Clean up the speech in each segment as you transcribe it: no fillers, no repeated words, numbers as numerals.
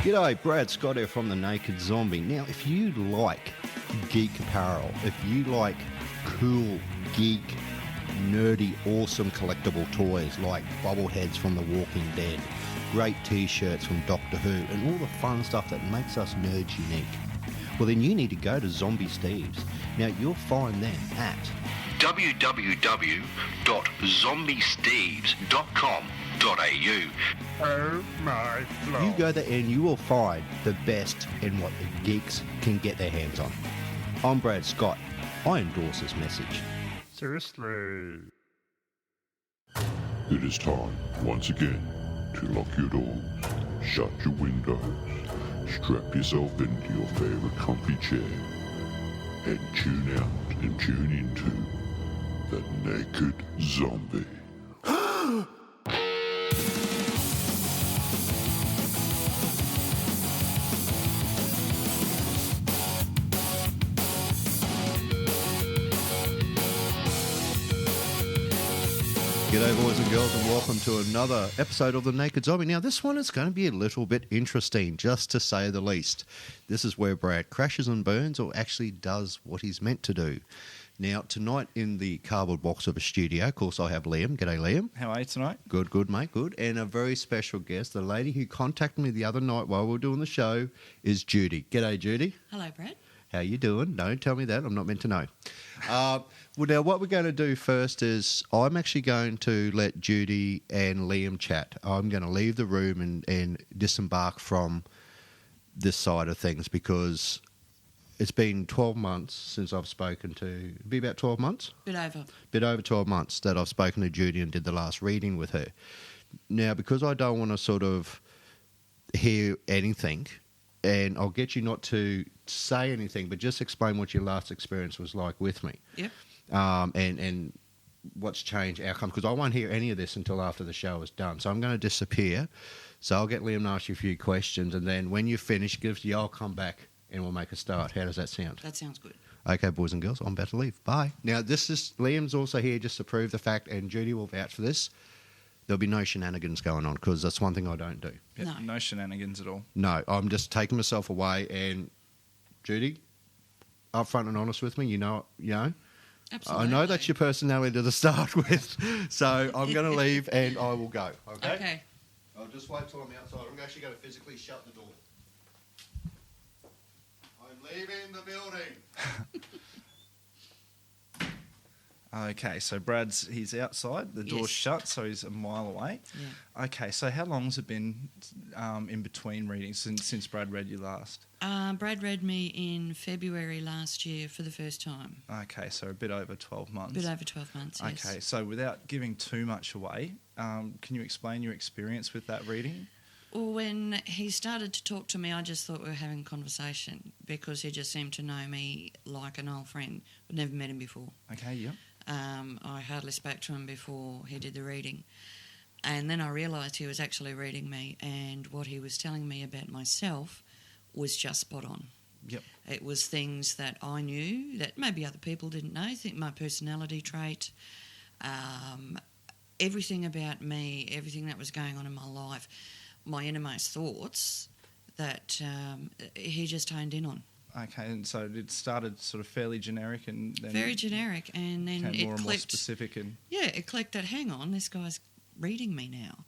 G'day, Brad Scott here from The Naked Zombie. Now, if you like geek apparel, if you like cool, geek, nerdy, awesome collectible toys like bobbleheads from The Walking Dead, great t-shirts from Doctor Who, and all the fun stuff that makes us nerds unique, well then you need to go to Zombie Steve's. Now, you'll find them at www.zombiesteves.com.au. Oh my lord. You go there and you will find the best in what the geeks can get their hands on. I'm Brad Scott. I endorse this message. Seriously. It is time, once again, to lock your doors, shut your windows, strap yourself into your favorite comfy chair, and tune out and tune into The Naked Zombie. G'day boys and girls, and welcome to another episode of The Naked Zombie. Now this one is going to be a little bit interesting, just to say the least. This is where Brad crashes and burns, or actually does what he's meant to do. Now tonight in the cardboard box of a studio, of course I have Liam. G'day Liam. How are you tonight? Good mate, good. And a very special guest, the lady who contacted me the other night while we were doing the show, is Judy. G'day Judy. Hello, Brad. How you doing? Don't tell me that. I'm not meant to know. Well, now what we're going to do first is I'm actually going to let Judy and Liam chat. I'm going to leave the room and disembark from this side of things because it's been 12 months since I've spoken to... It'd be about 12 months? Bit over. Bit over 12 months that I've spoken to Judy and did the last reading with her. Now, because I don't want to sort of hear anything... And I'll get you not to say anything, but just explain what your last experience was like with me. Yep. And what's changed outcome, because I won't hear any of this until after the show is done. So I'm going to disappear. So I'll get Liam to ask you a few questions, and then when you finish, I'll come back and we'll make a start. How does that sound? That sounds good. Okay, boys and girls, I'm about to leave. Bye. Now, Liam's also here just to prove the fact, and Judy will vouch for this. There'll be no shenanigans going on, because that's one thing I don't do. Yep, no shenanigans at all. No, I'm just taking myself away. And Judy, upfront and honest with me, you know. Absolutely. I know that's your personality to start with, so I'm going to leave and I will go. Okay. I'll just wait till I'm outside. I'm actually going to physically shut the door. I'm leaving the building. Okay, so he's outside, the door's shut, so he's a mile away. Yeah. Okay, so how long's it been in between readings since Brad read you last? Brad read me in February last year for the first time. Okay, so a bit over 12 months. Bit over 12 months, yes. Okay, so without giving too much away, can you explain your experience with that reading? Well, when he started to talk to me, I just thought we were having a conversation because he just seemed to know me like an old friend. I'd never met him before. Okay, yeah. I hardly spoke to him before he did the reading. And then I realised he was actually reading me, and what he was telling me about myself was just spot on. Yep. It was things that I knew that maybe other people didn't know. I think my personality trait, everything about me, everything that was going on in my life, my innermost thoughts that he just honed in on. Okay, and so it started sort of fairly generic and then... Very generic, and then it more and more clicked, specific and... Yeah, it clicked that, hang on, this guy's reading me now.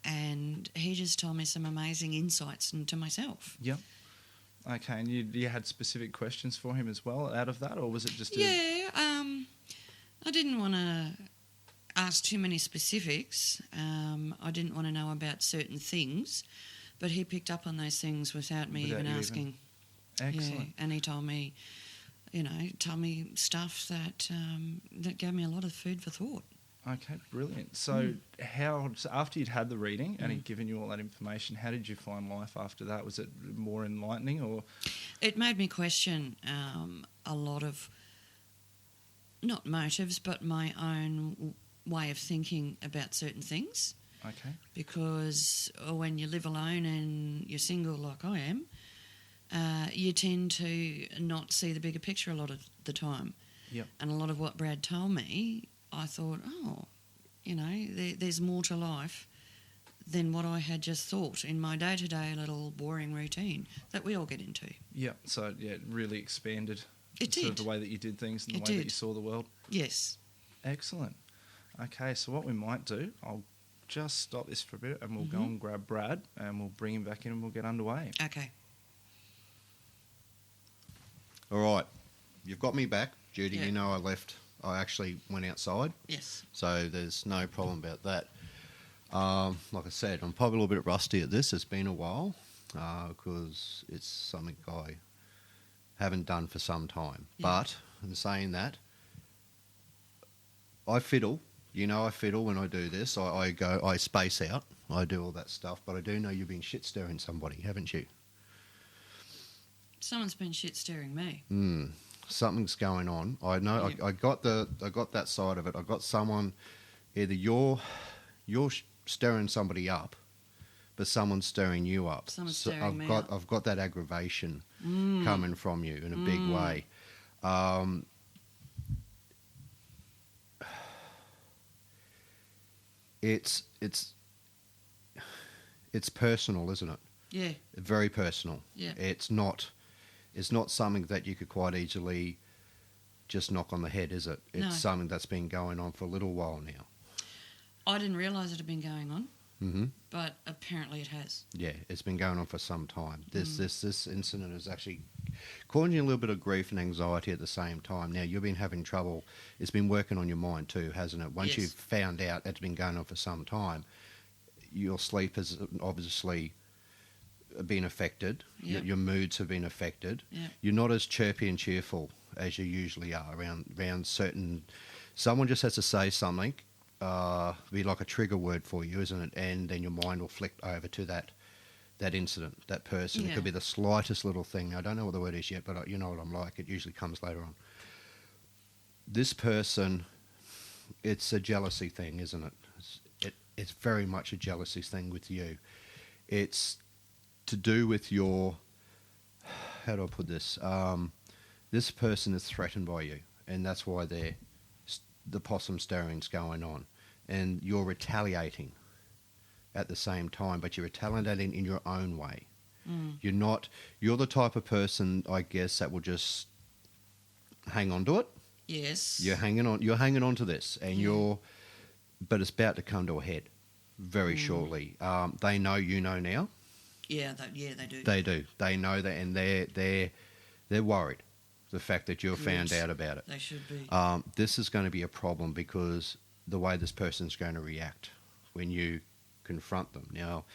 And he just told me some amazing insights into myself. Yep. Okay, and you had specific questions for him as well out of that, or was it just I didn't want to ask too many specifics. I didn't want to know about certain things, but he picked up on those things without me even asking. Excellent. Yeah, and he told me, stuff that that gave me a lot of food for thought. Okay, brilliant. So after you'd had the reading and he'd given you all that information, how did you find life after that? Was it more enlightening or...? It made me question a lot of, not motives, but my own way of thinking about certain things. Okay. Because when you live alone and you're single like I am, you tend to not see the bigger picture a lot of the time. Yep. And a lot of what Brad told me, I thought, there's more to life than what I had just thought in my day-to-day little boring routine that we all get into. Yeah. So yeah, it really expanded It sort of did. the way that you did things and the It way that did. you saw the world. Yes. Excellent. Okay, so what we might do, I'll just stop this for a bit and we'll go Mm-hmm. and grab Brad and we'll bring him back in and we'll get underway. Okay. All right. You've got me back, Judy. Yeah. You know I actually went outside, Yes. so there's no problem about that. Like I said, I'm probably a little bit rusty at this. It's been a while because it's something I haven't done for some time. Yeah. But in saying that, I fiddle. You know, I fiddle when I do this. I space out. I do all that stuff. But I do know you've been shit stirring somebody, haven't you? Someone's been shit staring me. Something's going on. I know. Yeah. I got that side of it. I got someone. Either you're stirring somebody up, but someone's stirring you up. Someone's stirring me up. I've got that aggravation coming from you in a big way. It's personal, isn't it? Yeah. Very personal. Yeah. It's not something that you could quite easily just knock on the head, is it? It's No. something that's been going on for a little while now. I didn't realise it had been going on, Mm-hmm. but apparently it has. Yeah, it's been going on for some time. This incident is actually causing you a little bit of grief and anxiety at the same time. Now, you've been having trouble. It's been working on your mind too, hasn't it? Once Yes. you've found out it's been going on for some time, your sleep has obviously been affected. Yep. Your moods have been affected. Yep. You're not as chirpy and cheerful as you usually are around certain... Someone just has to say something, be like a trigger word for you, isn't it? And then your mind will flick over to that incident, that person. It Yeah. could be the slightest little thing. I don't know what the word is yet, but you know what I'm like. It usually comes later on. This person, it's a jealousy thing, isn't it? It's very much a jealousy thing with you. It's to do with your... How do I put this? This person is threatened by you, and that's why the possum stirring's going on. And you're retaliating at the same time, but you're retaliating in your own way. You're the type of person, I guess, that will just hang on to it. Yes. You're hanging on to this, and but it's about to come to a head very shortly. They know you know now. Yeah, they do. They do. They know that, and they're worried. The fact that you're found out about it. They should be. This is going to be a problem because the way this person's going to react when you confront them. Now,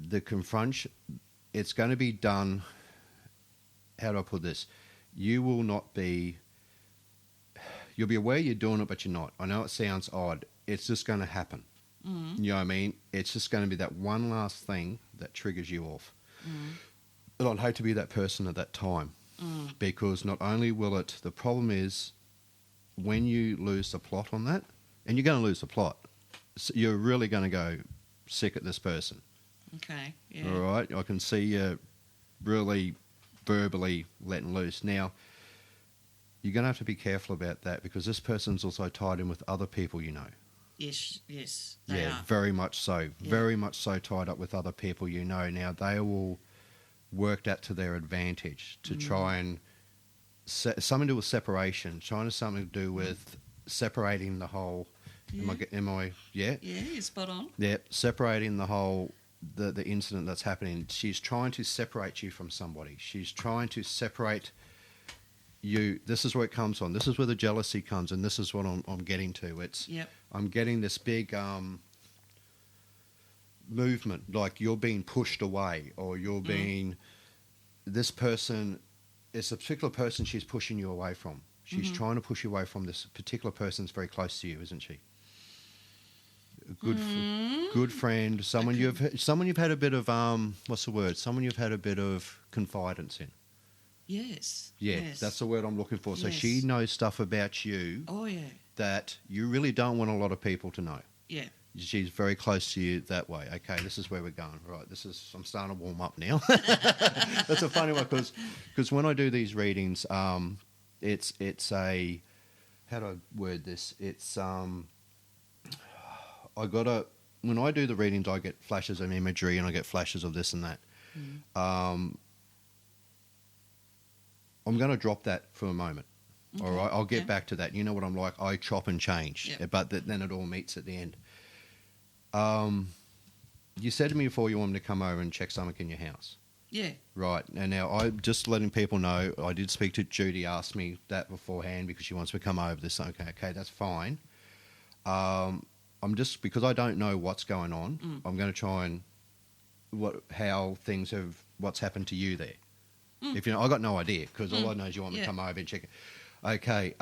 it's going to be done. How do I put this? You'll be aware you're doing it, but you're not. I know it sounds odd. It's just going to happen. You know what I mean? It's just going to be that one last thing that triggers you off. And I'd hate to be that person at that time. Because not only will it... The problem is when you lose the plot on that, and you're going to lose the plot, so you're really going to go sick at this person. Okay, yeah. All right? I can see you really verbally letting loose. Now, you're going to have to be careful about that because this person's also tied in with other people you know. Yes, they are. Very much so. Yeah. Very much so tied up with other people you know. Now, they will work that to their advantage to try and... something to do with separation. Trying to something to do with separating the whole... Yeah. Am I... Yeah? Yeah, you're spot on. Yeah, separating the whole... The incident that's happening. She's trying to separate you from somebody. She's trying to separate you. This is where it comes on. This is where the jealousy comes, and this is what I'm getting to. Yep. I'm getting this big movement, like you're being pushed away, or you're being... This person, it's a particular person she's pushing you away from. She's trying to push you away from this particular person that's very close to you, isn't she? A good friend, someone you've had a bit of what's the word? Someone you've had a bit of confidence in. Yes. Yeah, yes. that's the word I'm looking for. So Yes. she knows stuff about you Oh, yeah. that you really don't want a lot of people to know. Yeah. She's very close to you that way. Okay, this is where we're going. Right, I'm starting to warm up now. That's a funny one because when I do these readings, it's a... How do I word this? It's... I got to when I do the readings, I get flashes of imagery and I get flashes of this and that. I'm going to drop that for a moment. Okay. All right, I'll get Yeah. back to that. You know what I'm like. I chop and change, Yep. but then it all meets at the end. You said to me before you wanted me to come over and check something in your house. Yeah. Right. And now I'm just letting people know, I did speak to Judy, asked me that beforehand because she wants me to come over this. Okay, that's fine. I'm just, because I don't know what's going on, I'm going to try and what's happened to you there. If you know, I got no idea because all I know is you want me to come over and check it. Okay,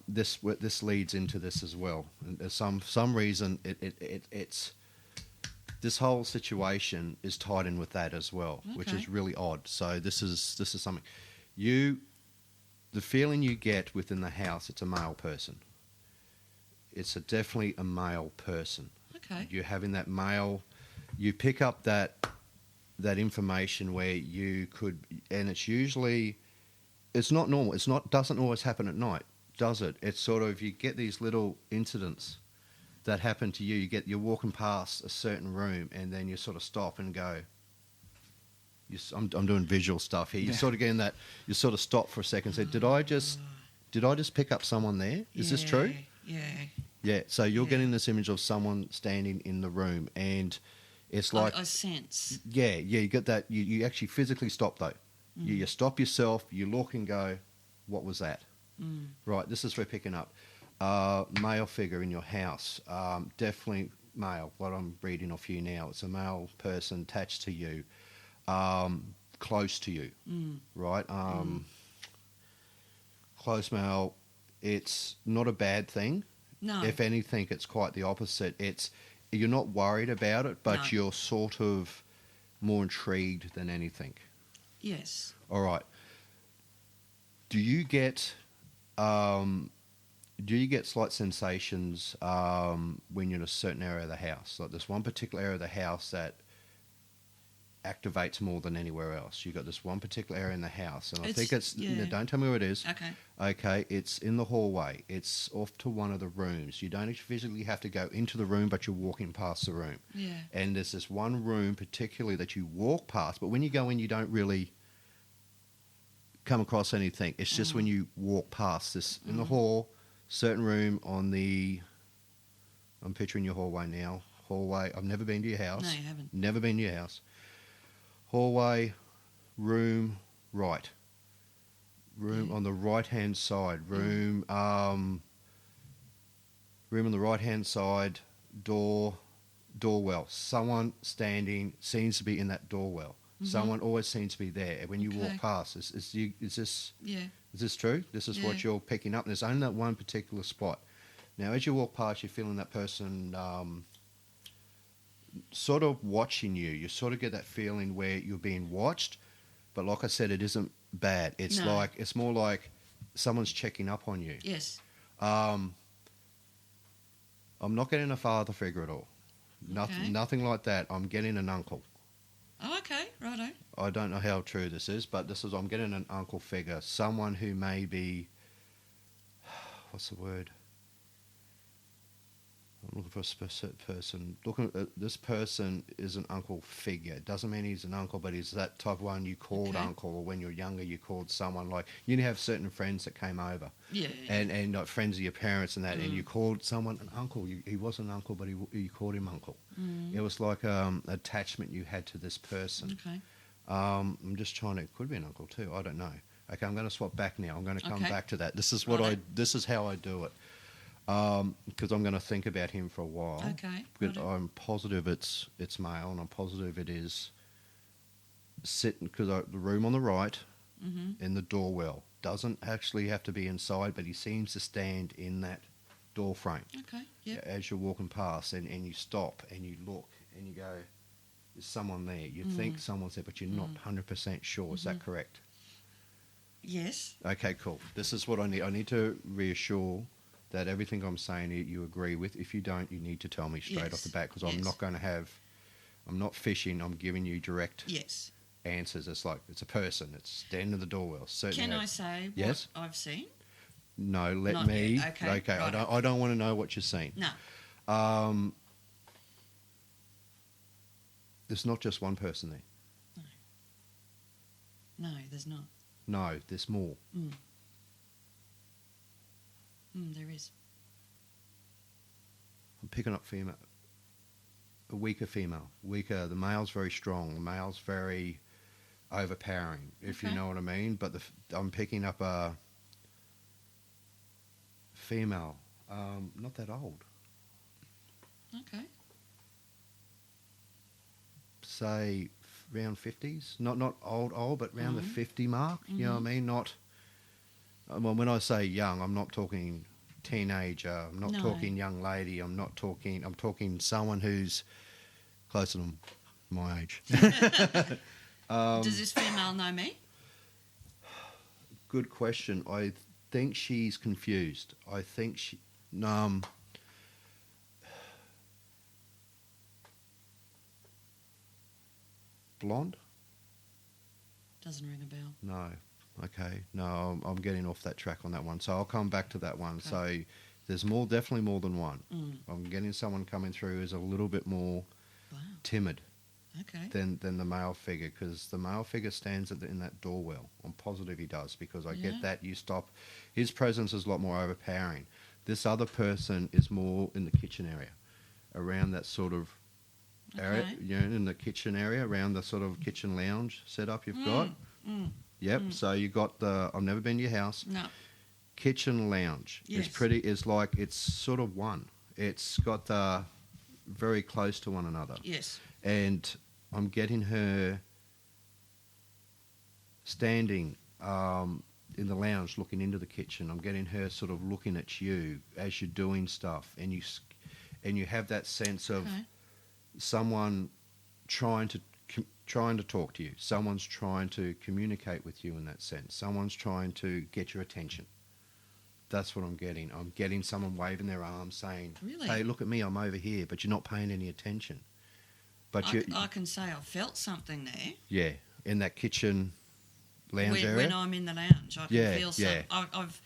this leads into this as well. And there's some reason it's this whole situation is tied in with that as well, which Okay. is really odd. So this is something the feeling you get within the house. It's a male person. It's definitely a male person. Okay. You're having that male. You pick up that information where you could, and it's usually, it's not normal. Doesn't always happen at night, does it? It's sort of, you get these little incidents that happen to you. You're walking past a certain room, and then you sort of stop and go. I'm doing visual stuff here. You sort of get in that. You sort of stop for a second. And say, did I just pick up someone there? Is this true? Yeah. Yeah. So you're Yeah. getting this image of someone standing in the room, and it's like, I sense. yeah. You get that. You actually physically stop though. You stop yourself. You look and go, what was that? Right. This is for picking up. Male figure in your house, definitely male. What I'm reading off you now, it's a male person attached to you, close to you, right? Close male. It's not a bad thing. No. If anything, it's quite the opposite. You're not worried about it, but No. you're sort of more intrigued than anything. Yes. All right. Do you get slight sensations when you're in a certain area of the house? Like there's one particular area of the house that activates more than anywhere else. You've got this one particular area in the house, and I think it's, yeah. don't tell me where it is. Okay. Okay, it's in the hallway. It's off to one of the rooms. You don't physically have to go into the room, but you're walking past the room. Yeah. And there's this one room particularly that you walk past, but when you go in, you don't really come across anything. It's just when you walk past this in the hall, certain room on the, I'm picturing your hallway now. Hallway, I've never been to your house. No, you haven't. Never been to your house. Hallway, room, right. Room on the right-hand side. Room on the right-hand side. Doorwell. Someone standing seems to be in that doorwell. Someone always seems to be there when you walk Okay. past. Is this Yeah. is this true? This is what Yeah. you're picking up. And there's only that one particular spot. Now, as you walk past, you're feeling that person sort of watching you. You sort of get that feeling where you're being watched. But like I said, it isn't bad. It's No. it's more like someone's checking up on you. Yes. I'm not getting a father figure at all. Okay. Nothing like that. I'm getting an uncle. Oh, okay. Righto. I don't know how true this is, but I'm getting an uncle figure. Someone who may be, what's the word? I'm looking for a specific person. This person is an uncle figure. It doesn't mean he's an uncle, but he's that type of one you called Okay. uncle, or when you're younger you called someone like, you have certain friends that came over. Yeah. And like friends of your parents and that, and you called someone an uncle. He wasn't an uncle, but you called him uncle. It was like attachment you had to this person. Okay. I'm just trying to. It could be an uncle too. I don't know. Okay, I'm going to swap back now. I'm going to come Okay. back to that. This is Righto. This is how I do it. Because I'm going to think about him for a while. Okay. But righto. I'm positive it's male, and I'm positive it is sitting, because the room on the right in the doorwell doesn't actually have to be inside, but he seems to stand in that door frame Okay. Yeah. as you're walking past, and you stop and you look and you go, there's someone there. You think someone's there, but you're not 100% sure. Is that correct? Yes. Okay, cool. This is what I need. I need to reassure that everything I'm saying you agree with. If you don't, you need to tell me straight off Yes. the bat, because I'm Yes. not going to I'm not fishing. I'm giving you direct Yes. answers. It's like, it's a person. It's standing at the doorwell. Certainly. Can I say what Yes? I've seen? No, let Not me. yet. Okay, I righto. don't want to know what you're seeing. No. There's not just one person there. No, there's not. No, there's more. There is. I'm picking up female. A weaker female. Weaker. The male's very strong. The male's very overpowering, if you Okay. know what I mean. But I'm picking up a female, not that old. Okay. Say around 50s. Not old, but around the 50 mark. You know what I mean? Not. Well, when I say young, I'm not talking teenager. I'm not No. talking young lady. I'm talking someone who's closer to my age. Does this female know me? Good question. I think she's confused. I think she. Blonde? Doesn't ring a bell. No. Okay. No, I'm getting off that track on that one. So I'll come back to that one. So there's definitely more than one. I'm getting someone coming through who's a little bit more Wow. timid Okay. than the male figure, because the male figure stands in that doorwell. I'm positive he does, because I Yeah. get that. You stop. His presence is a lot more overpowering. This other person is more in the kitchen area, around that sort of area, Okay. you know, in the kitchen area, around the sort of kitchen lounge setup you've got. Yep. So you got I've never been to your house. No. Kitchen lounge. Yes. It's sort of one. It's got very close to one another. Yes. And I'm getting her standing in the lounge looking into the kitchen. I'm getting her sort of looking at you as you're doing stuff, and you have that sense of Okay. someone trying to talk to you. Someone's trying to communicate with you in that sense. Someone's trying to get your attention. That's what I'm getting. I'm getting someone waving their arms saying, Really? "Hey, look at me, I'm over here," but you're not paying any attention. But I can say I felt something there. yeah, in that kitchen lounge area. When I'm in the lounge, I can Yeah, feel yeah. I've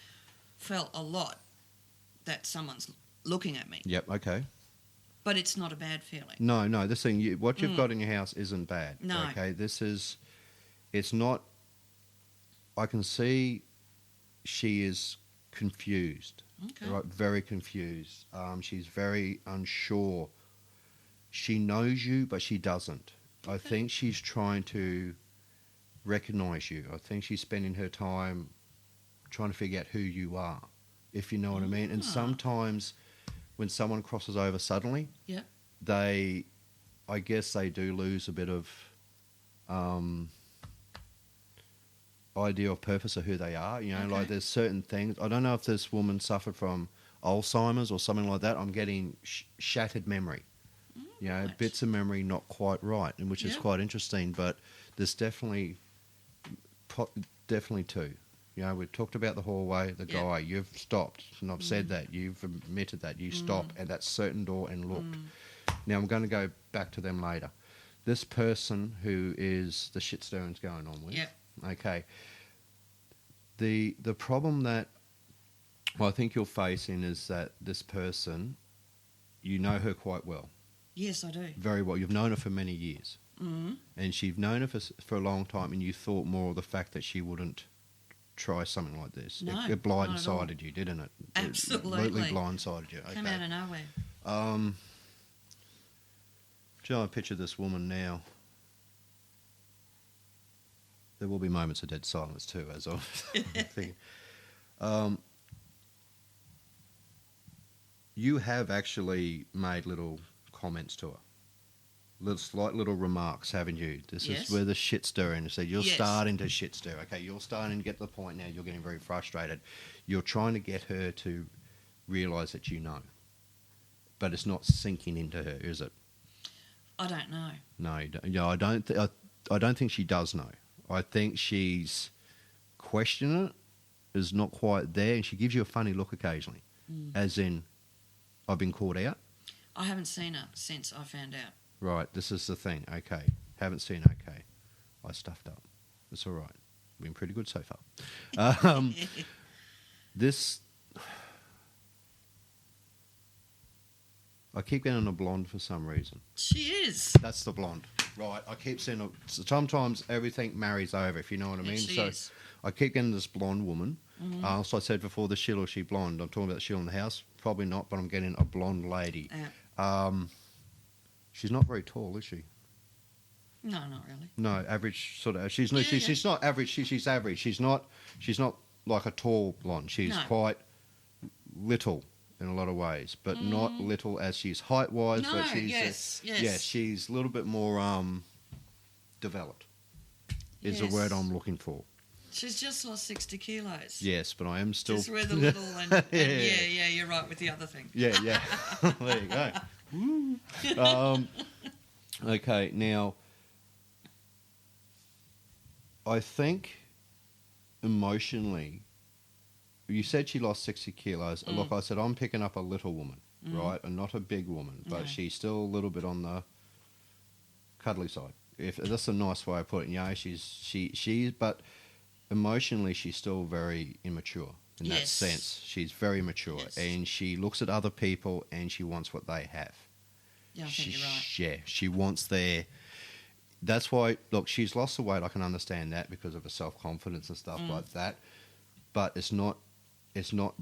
felt a lot that someone's looking at me, Yep, okay. but it's not a bad feeling. No, this thing, what you've got in your house isn't bad. No. Okay, it's not, I can see she is confused. Okay. Right, very confused. She's very unsure. She knows you, but she doesn't. I Okay. think she's trying to recognize you. I think she's spending her time trying to figure out who you are, if you know what I mean. And Ah. sometimes when someone crosses over suddenly, Yeah. I guess they do lose a bit of idea of purpose of who they are. You know, Okay. like there's certain things. I don't know if this woman suffered from Alzheimer's or something like that. I'm getting shattered memory. You know, Right. bits of memory not quite right, and which is Yeah. quite interesting. But there's definitely two. You know, we talked about the hallway, the Yeah. guy. You've stopped, and I've said that. You've admitted that. You stop at that certain door and look. Now I'm going to go back to them later. This person who is the shit stirring's going on with. Yep. Okay. The problem that I think you're facing is that this person, you know her quite well, Yes, I do. very well. You've known her for many years, and you've known her for a long time, and you thought more of the fact that she wouldn't try something like this. No, It not at all. blindsided you, didn't it? Absolutely. It completely blindsided you. Come out of nowhere. Joe, I picture this woman now. There will be moments of dead silence too, as I'm thinking. You have actually made little comments to her, slight little remarks, haven't you? This Yes. is where the shit stirring. You said you're Yes. starting to shit stir. Okay, you're starting to get to the point now. You're getting very frustrated. You're trying to get her to realise that you know, but it's not sinking into her, is it? I don't know. No, you don't. Yeah, I don't think she does know. I think she's questioning it, is not quite there, and she gives you a funny look occasionally, as in, I've been caught out. I haven't seen her since I found out. Right, this is the thing. Okay, haven't seen. Okay, I stuffed up. It's all right. Been pretty good so far. This, I keep getting a blonde for some reason. She is. That's the blonde. right? I keep seeing sometimes everything marries over, if you know what I mean. She So is. I keep getting this blonde woman. So I said before, the Sheila, she blonde. I'm talking about the Sheila in the house. Probably not, but I'm getting a blonde lady. She's not very tall, is she? No, not really. No, average sort of. She's Yeah, she's not average. She's average. She's not like a tall blonde. She's No. quite little in a lot of ways, but not little as she's height wise. No, but she's yes. yeah, she's a little bit more developed. Is the Yes. word I'm looking for. She's just lost 60 kilos. Yes, but I am still. Just with the little and yeah, you're right with the other thing. Yeah, yeah. There you go. Okay, now I think emotionally, you said she lost 60 kilos. Like I said, I'm picking up a little woman, right, and not a big woman, but No. she's still a little bit on the cuddly side. If that's a nice way of putting it, she's but emotionally she's still very immature in that Yes. sense. She's very mature, Yes. and she looks at other people and she wants what they have. Yeah, I think you're right. Yeah, she wants their. That's why. Look, she's lost the weight. I can understand that because of her self-confidence and stuff like that. But it's not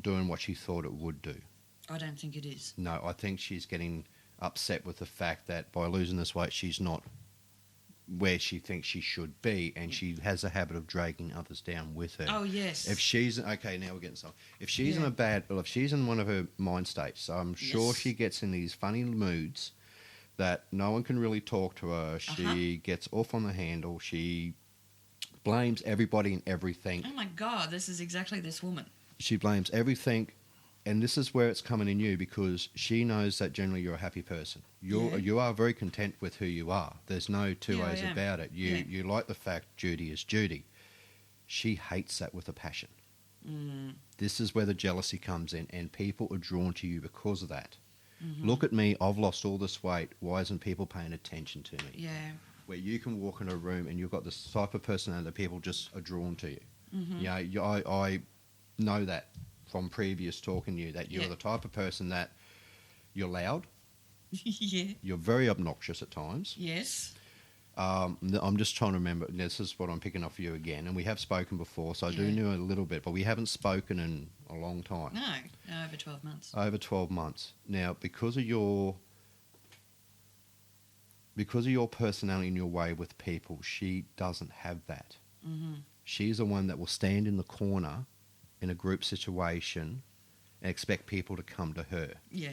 doing what she thought it would do. I don't think it is. No, I think she's getting upset with the fact that by losing this weight, she's not where she thinks she should be, and she has a habit of dragging others down with her. Oh, yes. If she's okay, now we're getting some. If she's in Yeah. if she's in one of her mind states, I'm sure Yes. she gets in these funny moods that no one can really talk to her. She gets off on the handle. She blames everybody and everything. Oh, my God, this is exactly this woman. She blames everything, and this is where it's coming in you because she knows that generally you're a happy person. You are very content with who you are. There's no two Yeah, I ways am. about it. You like the fact Judy is Judy. She hates that with a passion. This is where the jealousy comes in, and people are drawn to you because of that. Look at me, I've lost all this weight. Why isn't people paying attention to me? Yeah. Where you can walk in a room and you've got this type of personality that people just are drawn to you. I know that from previous talking to you, that you're Yeah. the type of person that you're loud, Yeah. you're very obnoxious at times. Yes. I'm just trying to remember, this is what I'm picking off you again, and we have spoken before, so I do Yeah. know a little bit, but we haven't spoken in a long time. No, over 12 months. Over 12 months. Now, because of your personality and your way with people, she doesn't have that. She's the one that will stand in the corner in a group situation and expect people to come to her. Yeah.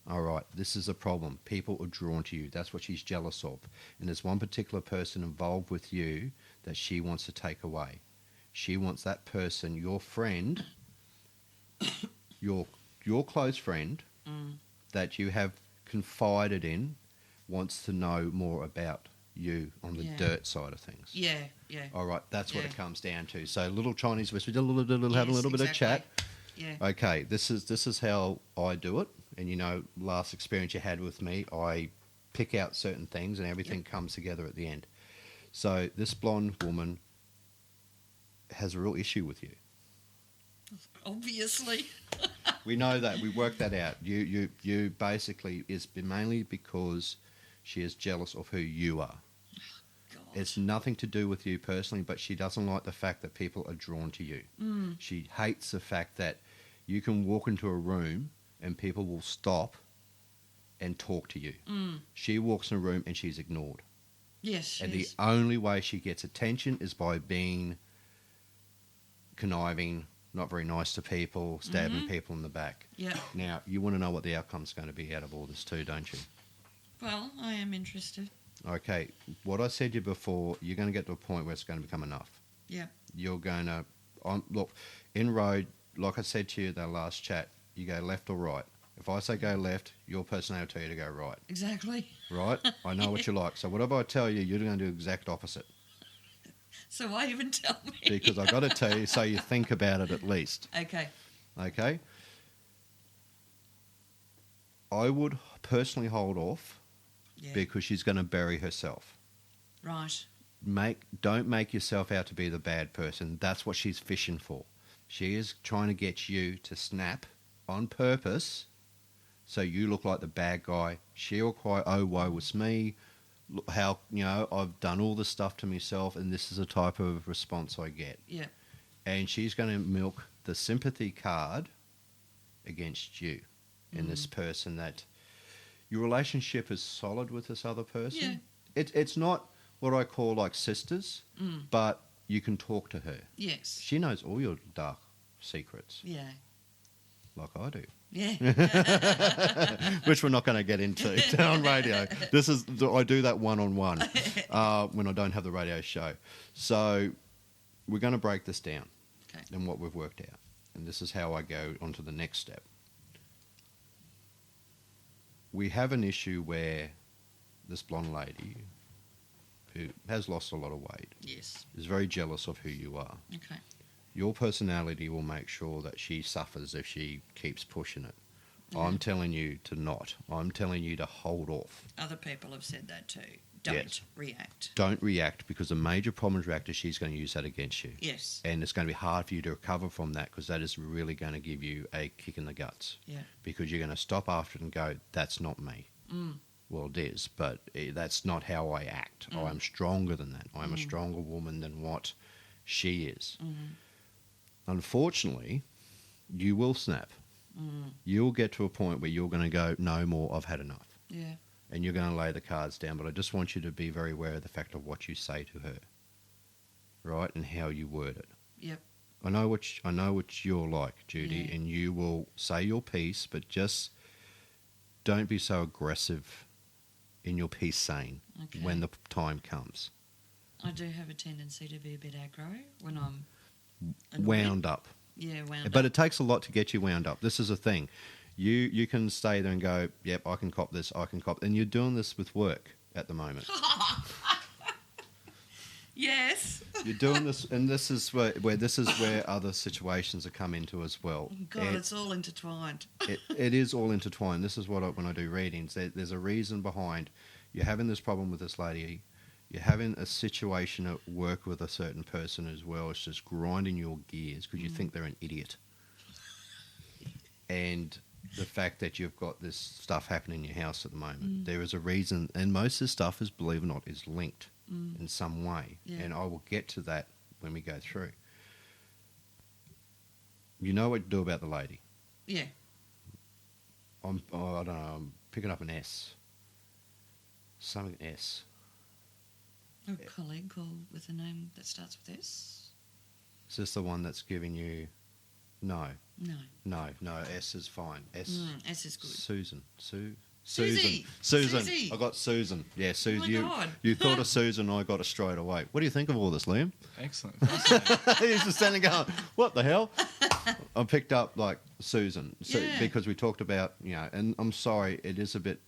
All right, this is a problem. People are drawn to you. That's what she's jealous of. And there's one particular person involved with you that she wants to take away. She wants that person, your friend, your close friend that you have confided in, wants to know more about you on the Yeah. dirt side of things. Yeah. Yeah. All right, that's what it Yeah. comes down to. So little Chinese whisper, have a little bit of chat. Yeah. Okay, this is how I do it. And last experience you had with me, I pick out certain things and everything comes together at the end. So this blonde woman has a real issue with you. Obviously. We know that. We worked that out. You basically is mainly because she is jealous of who you are. God. It's nothing to do with you personally, but she doesn't like the fact that people are drawn to you. She hates the fact that you can walk into a room and people will stop and talk to you. She walks in a room and she's ignored. Yes. And yes. the only way she gets attention is by being conniving, not very nice to people, stabbing people in the back. Yeah. Now, you want to know what the outcome's going to be out of all this too, don't you? Well, I am interested. Okay, what I said to you before, you're going to get to a point where it's going to become enough. Yeah. You're going to, look, in road, like I said to you that last chat, you go left or right. If I say go left, your personality will tell you to go right. Exactly. Right? I know what you like. So whatever I tell you, you're going to do the exact opposite. So why even tell me? Because I've got to tell you so you think about it at least. Okay. Okay? I would personally hold off Yeah. because she's going to bury herself. Right. Don't make yourself out to be the bad person. That's what she's fishing for. She is trying to get you to snap on purpose so you look like the bad guy. She'll cry, oh, woe was me. look how, I've done all this stuff to myself and this is the type of response I get. Yeah. And she's going to milk the sympathy card against you and this person that your relationship is solid with this other person. Yeah. It's not what I call like sisters, but you can talk to her. Yes. She knows all your dark secrets, Yeah. like I do. Yeah. Which we're not going to get into on radio. I do that one-on-one when I don't have the radio show. So we're going to break this down and what we've worked out. And this is how I go on to the next step. We have an issue where this blonde lady who has lost a lot of weight Yes. is very jealous of who you are. Okay. Your personality will make sure that she suffers if she keeps pushing it. Yeah. I'm telling you to not. I'm telling you to hold off. Other people have said that too. Don't Yes. react. Don't react, because the major problem is react is she's going to use that against you. Yes. And it's going to be hard for you to recover from that, because that is really going to give you a kick in the guts. Yeah. Because you're going to stop after it and go, that's not me. Well, it is, but that's not how I act. I'm stronger than that. I'm a stronger woman than what she is. Unfortunately, you will snap. You'll get to a point where you're going to go, no more, I've had enough. Yeah. And you're going to lay the cards down, but I just want you to be very aware of the fact of what you say to her, right, and how you word it. Yep. I know what you're like, Judy, and you will say your piece, but just don't be so aggressive in your piece saying when the time comes. I do have a tendency to be a bit aggro when I'm annoyed. Wound up. Yeah, wound But up. it takes a lot to get you wound up. This is the thing. You can stay there and go, yep, I can cop this, I can cop. And you're doing this with work at the moment. Yes. You're doing this, and this is where other situations are come into as well. God, it's all intertwined. It is all intertwined. This is when I do readings, there's a reason behind. You're having this problem with this lady. You're having a situation at work with a certain person as well. It's just grinding your gears because you think they're an idiot. And the fact that you've got this stuff happening in your house at the moment, there is a reason, and most of this stuff is, believe it or not, is linked in some way. Yeah. And I will get to that when we go through. You know what to do about the lady. Yeah. I don't know, I'm picking up an S. Something S. A colleague called with a name that starts with S? Is this the one that's giving you... No. No. No, S is fine. S. S is good. Susan. Susie. Susan. Susie. I got Susan. Yeah, Susan. Oh my God. You thought of Susan, I got it straight away. What do you think of all this, Liam? Excellent. Fascinating. He's just standing going, what the hell? I picked up, like, Susan. Yeah. Because we talked about, and I'm sorry, it is a bit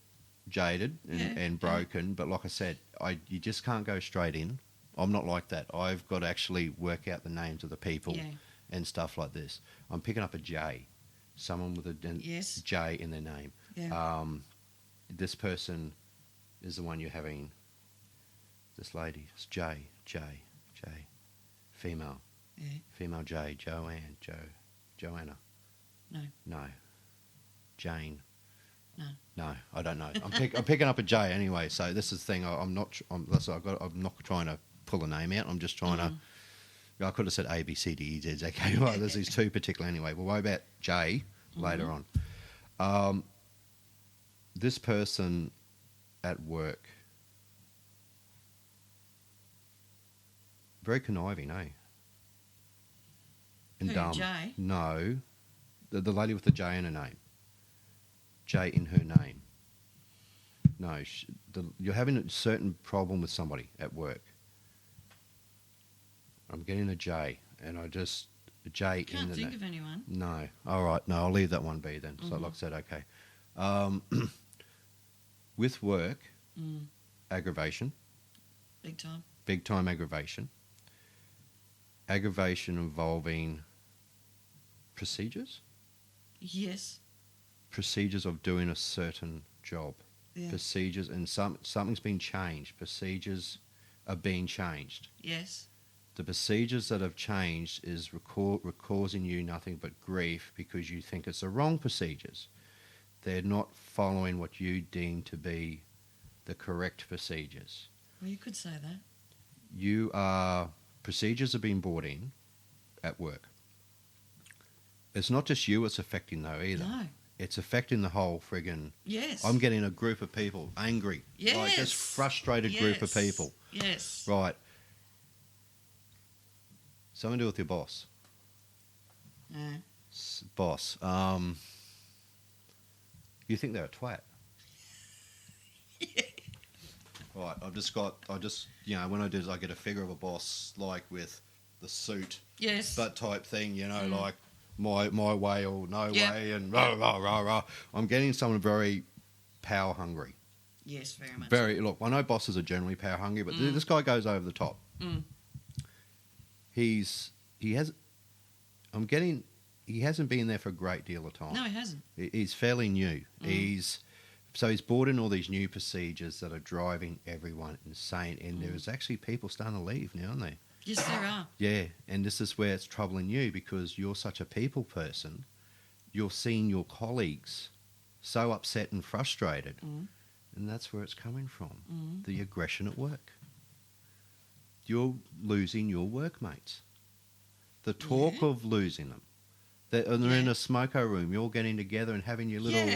jaded and broken, but like I said, you just can't go straight in. I'm not like that. I've got to actually work out the names of the people and stuff like this. I'm picking up a J, someone with a J in their name. Yeah. This person is the one you're having. This lady, it's J, female. Yeah. Female J, Joanna. No. Jane. No, I don't know. I'm picking up a J anyway. So this is the thing. I'm not trying to pull a name out. I'm just trying to. I could have said A, B, C, D, E, Z. Okay, well, there's these two particular anyway. We'll worry about J later on. This person at work, very conniving, eh? And Who, dumb. J? No, the lady with the J in her name. J in her name. No, you're having a certain problem with somebody at work. I'm getting a J, and a J Can't in the think name. of anyone. No. All right. No, I'll leave that one be then. So like I said, okay. With work, aggravation, Big time. big time aggravation. Aggravation involving procedures. Yes. Procedures of doing a certain job. Yeah. Procedures, and something's been changed. Procedures are being changed. Yes. The procedures that have changed is causing you nothing but grief because you think it's the wrong procedures. They're not following what you deem to be the correct procedures. Well, you could say that. Procedures are being brought in at work. It's not just you it's affecting though either. No. It's affecting the whole friggin'... Yes. I'm getting a group of people angry. Yes. Like just frustrated group of people. Yes. Right. Something to do with your boss. No. Boss. You think they're a twat? Right. When I do this, I get a figure of a boss, like with the suit, Yes. that type thing, like my way or no Yep. way, and rah, rah, rah, rah. I'm getting someone very power hungry. Yes, very much. Look, I know bosses are generally power hungry, but this guy goes over the top. Mm. He hasn't been there for a great deal of time. No, he hasn't. He's fairly new. He's brought in all these new procedures that are driving everyone insane, and there's actually people starting to leave now, aren't there? Yes, there are. Yeah, and this is where it's troubling you because you're such a people person. You're seeing your colleagues so upset and frustrated, and that's where it's coming from. The aggression at work. You're losing your workmates. The talk of losing them. They're in a smoko room. You're getting together and having your little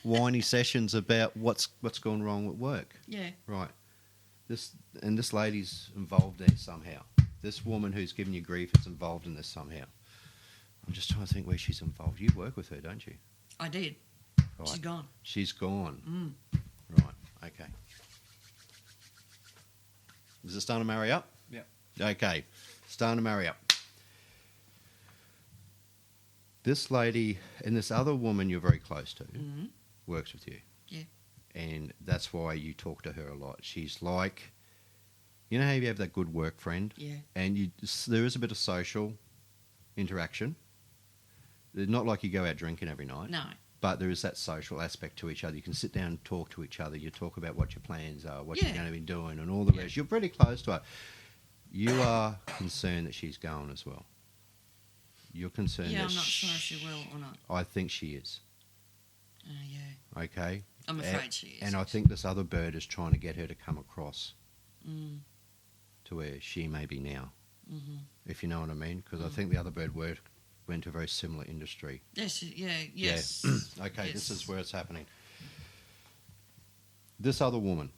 whiny sessions about what's gone wrong at work. Yeah. Right. This lady's involved there somehow. This woman who's giving you grief is involved in this somehow. I'm just trying to think where she's involved. You work with her, don't you? I did. Right. She's gone. She's gone. Right. Okay. Is it starting to marry up? Yeah. Okay. Starting to marry up. This lady and this other woman you're very close to works with you. Yeah. And that's why you talk to her a lot. She's like, you know how you have that good work friend? Yeah. And there is a bit of social interaction. It's not like you go out drinking every night. No. But there is that social aspect to each other. You can sit down and talk to each other. You talk about what your plans are, what you're going to be doing, and all the rest. You're pretty close to her. You are concerned that she's going as well. You're concerned that I'm not sure if she will or not. I think she is. Yeah. Okay? I'm afraid she is. And I think this other bird is trying to get her to come across to where she may be now, if you know what I mean. Because I think the other bird went to a very similar industry. Yes, yes. Yeah. Okay, Yes. this is where it's happening. This other woman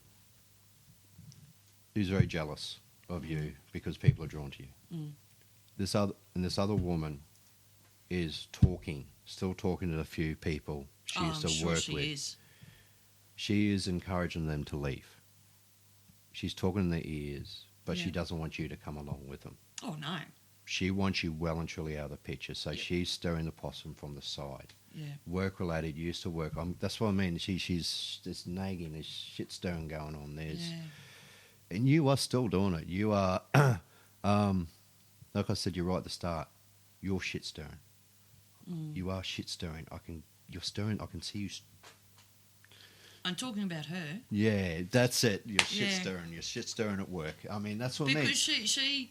who's very jealous of you because people are drawn to you. This other woman is still talking to a few people she used to work with. Is. She is encouraging them to leave. She's talking in their ears, but she doesn't want you to come along with them. Oh, no. She wants you well and truly out of the picture, so she's stirring the possum from the side. Yeah. Work-related, used to work. That's what I mean. She's this nagging, this shit stirring going on. And you are still doing it. You are, like I said, you're right at the start. You're shit stirring. You are shit stirring. You're stirring. I can see you. I'm talking about her. Yeah, that's it. You're shit stirring. You're shit stirring at work. I mean, that's what I mean. Because she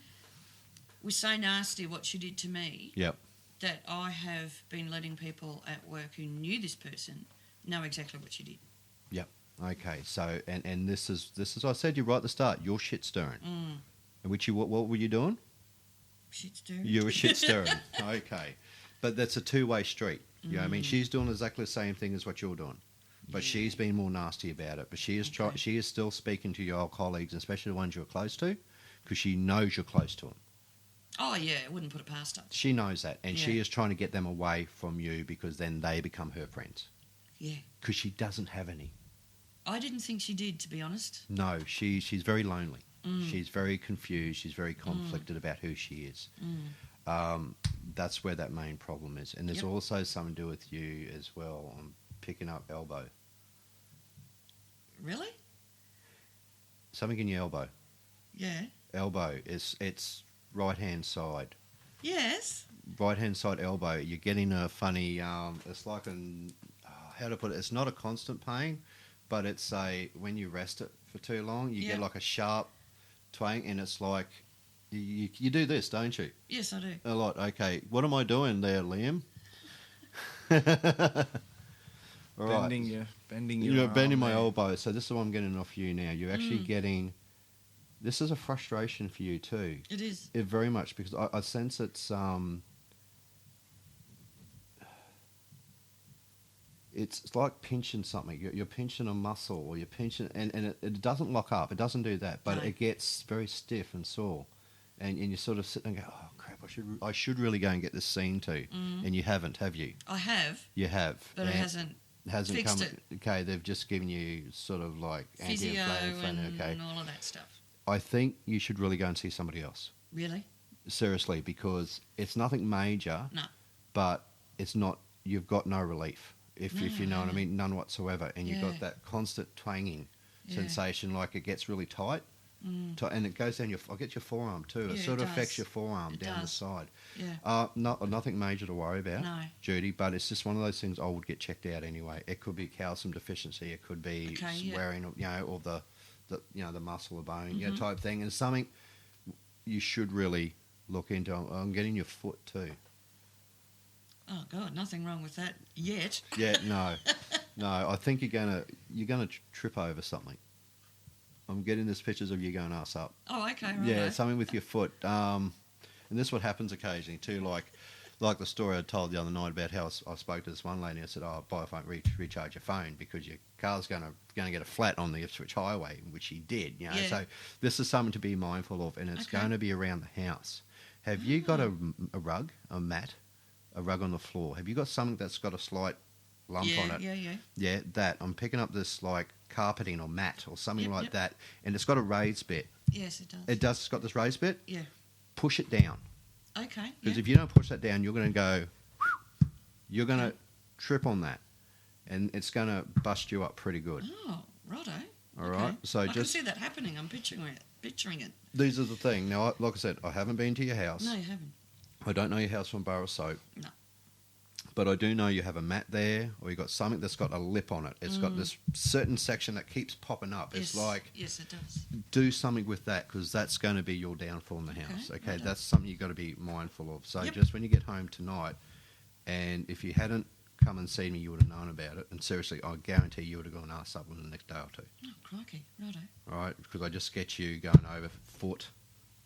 was so nasty what she did to me. Yep. That I have been letting people at work who knew this person know exactly what she did. Yep. Okay. So, and this is I said you're right at the start. You're shit stirring. And which what were you doing? Shit stirring. You were shit stirring. Okay. But that's a two-way street. You know what I mean? She's doing exactly the same thing as what you're doing. But she's been more nasty about it. But she is she is still speaking to your old colleagues, especially the ones you're close to, because she knows you're close to them. Oh, yeah, I wouldn't put it past her. She knows that. And she is trying to get them away from you because then they become her friends. Yeah. Because she doesn't have any. I didn't think she did, to be honest. No, she's very lonely. She's very confused. She's very conflicted about who she is. That's where that main problem is. And there's also something to do with you as well. I'm picking up elbow. Really? Something in your elbow. Yeah. Elbow. It's right-hand side. Yes. Right-hand side elbow. You're getting a funny... it's like how to put it? It's not a constant pain, but it's when you rest it for too long, you get like a sharp twang, and it's like... You do this, don't you? Yes, I do. A lot. Okay. What am I doing there, Liam? All right. bending You're your bending arm my there. elbow. So this is what I'm getting off you now. You're actually getting. This is a frustration for you too. It is. It very much because I sense it's like pinching something. You're pinching a muscle, or you're pinching, and it doesn't lock up. It doesn't do that, but No. it gets very stiff and sore, and you sort of sit and go, oh crap, I should really go and get this seen to, and you haven't, have you? I have, You have, but it and hasn't come. fixed it. Okay, they've just given you sort of like physio anti-inflammatory. Okay, and all of that stuff. I think you should really go and see somebody else. Really? Seriously, because it's nothing major, No. but it's not. You've got no relief, if you know what I No. mean, none whatsoever, and you've Yeah. got that constant twanging Yeah. sensation, like it gets really tight, and it goes down your. I get your forearm too. It Yeah, sort it of affects does. your forearm It down the does. side. Yeah. Nothing major to worry about, No. Judy. But it's just one of those things I would get checked out anyway. It could be calcium deficiency. It could be Okay, yeah. wearing, or the the muscle or bone, Mm-hmm. type thing, and something you should really look into. I'm getting your foot too. Oh God, nothing wrong with that yet. Yeah, no. I think you're gonna trip over something. I'm getting these pictures of you going ass up. Oh, okay, right. Yeah, something with your foot. And this is what happens occasionally too. Like the story I told the other night about how I spoke to this one lady. I said, "Oh, buy a phone, recharge your phone because your car's going to get a flat on the Ipswich Highway," which he did. You know, Yeah. so this is something to be mindful of, and it's Okay. going to be around the house. Have you got a rug, a mat, a rug on the floor? Have you got something that's got a slight lump yeah, on it? yeah. Yeah, that. I'm picking up this like carpeting or mat or something Yep, like yep. that, and it's got a raised bit. Yes, it does. It does. It's got this raised bit. Yeah. Push it down, Okay. because Yeah. if you don't push that down, you're going to go. You're going to Okay. trip on that, and it's going to bust you up pretty good. Oh, righto. All right. So I can just see that happening. I'm picturing it. these are the thing. Now, like I said, I haven't been to your house. No, you haven't. I don't know your house from bar of soap. No. But I do know you have a mat there, or you got something that's got a lip on it. It's got this certain section that keeps popping up. It's Yes. like, Yes, it does. do something with that, because that's going to be your downfall in the house. Okay, righto. that's something you've got to be mindful of. So Yep. just when you get home tonight, and if you hadn't come and seen me, you would have known about it. And seriously, I guarantee you would have gone asked up within the next day or two. Oh, crikey. Righto. All right, because I just get you going over foot,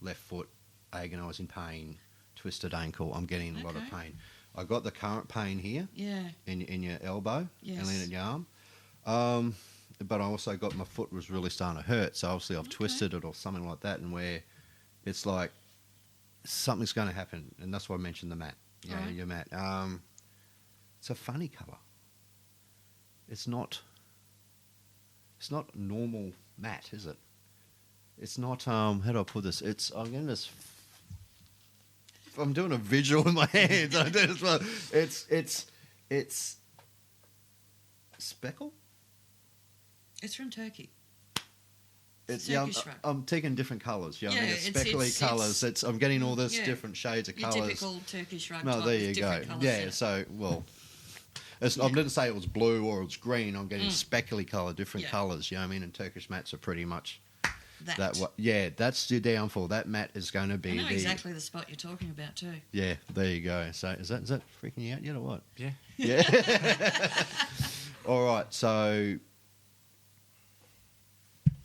left foot, agonising pain, twisted ankle. I'm getting a lot of Okay. pain. I got the current pain here Yeah. in your elbow Yes. and in your arm. But I also got my foot was really starting to hurt. So obviously I've Okay. twisted it or something like that, and where it's like something's going to happen, and that's why I mentioned the mat. You know, Alright. your mat. It's a funny colour. It's not normal mat, is it? It's not. How do I put this? I'm getting this. I'm doing a visual with my hands. I do this well. It's speckle. It's from Turkey. It's Turkish rug. I'm taking different colours. You know, I mean, Yeah, it's it's- speckly it's- colours. I'm getting all this yeah. different shades of Your colours. typical Turkish rug. No, type there with you go. different colours in Yeah, it. so well, I didn't say it was blue or it's green. I'm getting speckly colour, different Yeah. colours. You know what I mean? And Turkish mats are pretty much that. that. Yeah, that's your downfall. That mat is going to I be know the. exactly the spot you're talking about too. Yeah, there you go. So is that freaking you out yet or what? Yeah. Yeah. All right. So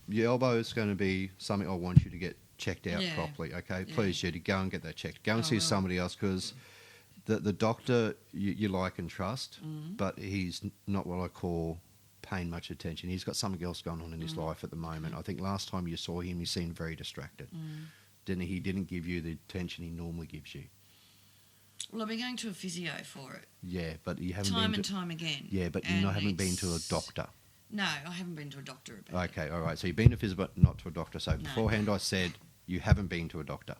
your elbow is going to be something I want you to get checked out Yeah. properly. Okay, Yeah. please, Judy, go and get that checked. Go and I see will. somebody else, because the doctor you like and trust, Mm-hmm. but he's not what I call paying much attention. He's got something else going on in his life at the moment. I think last time you saw him, he seemed very distracted. Didn't he? He didn't give you the attention he normally gives you. Well, I've been going to a physio for it Yeah, but you haven't time been and to. time again. Yeah, but you and haven't been to a it's- doctor. No, I haven't been to a doctor about it. Okay, all right. So you've been to physio, but not to a doctor. So No. beforehand, I said you haven't been to a doctor.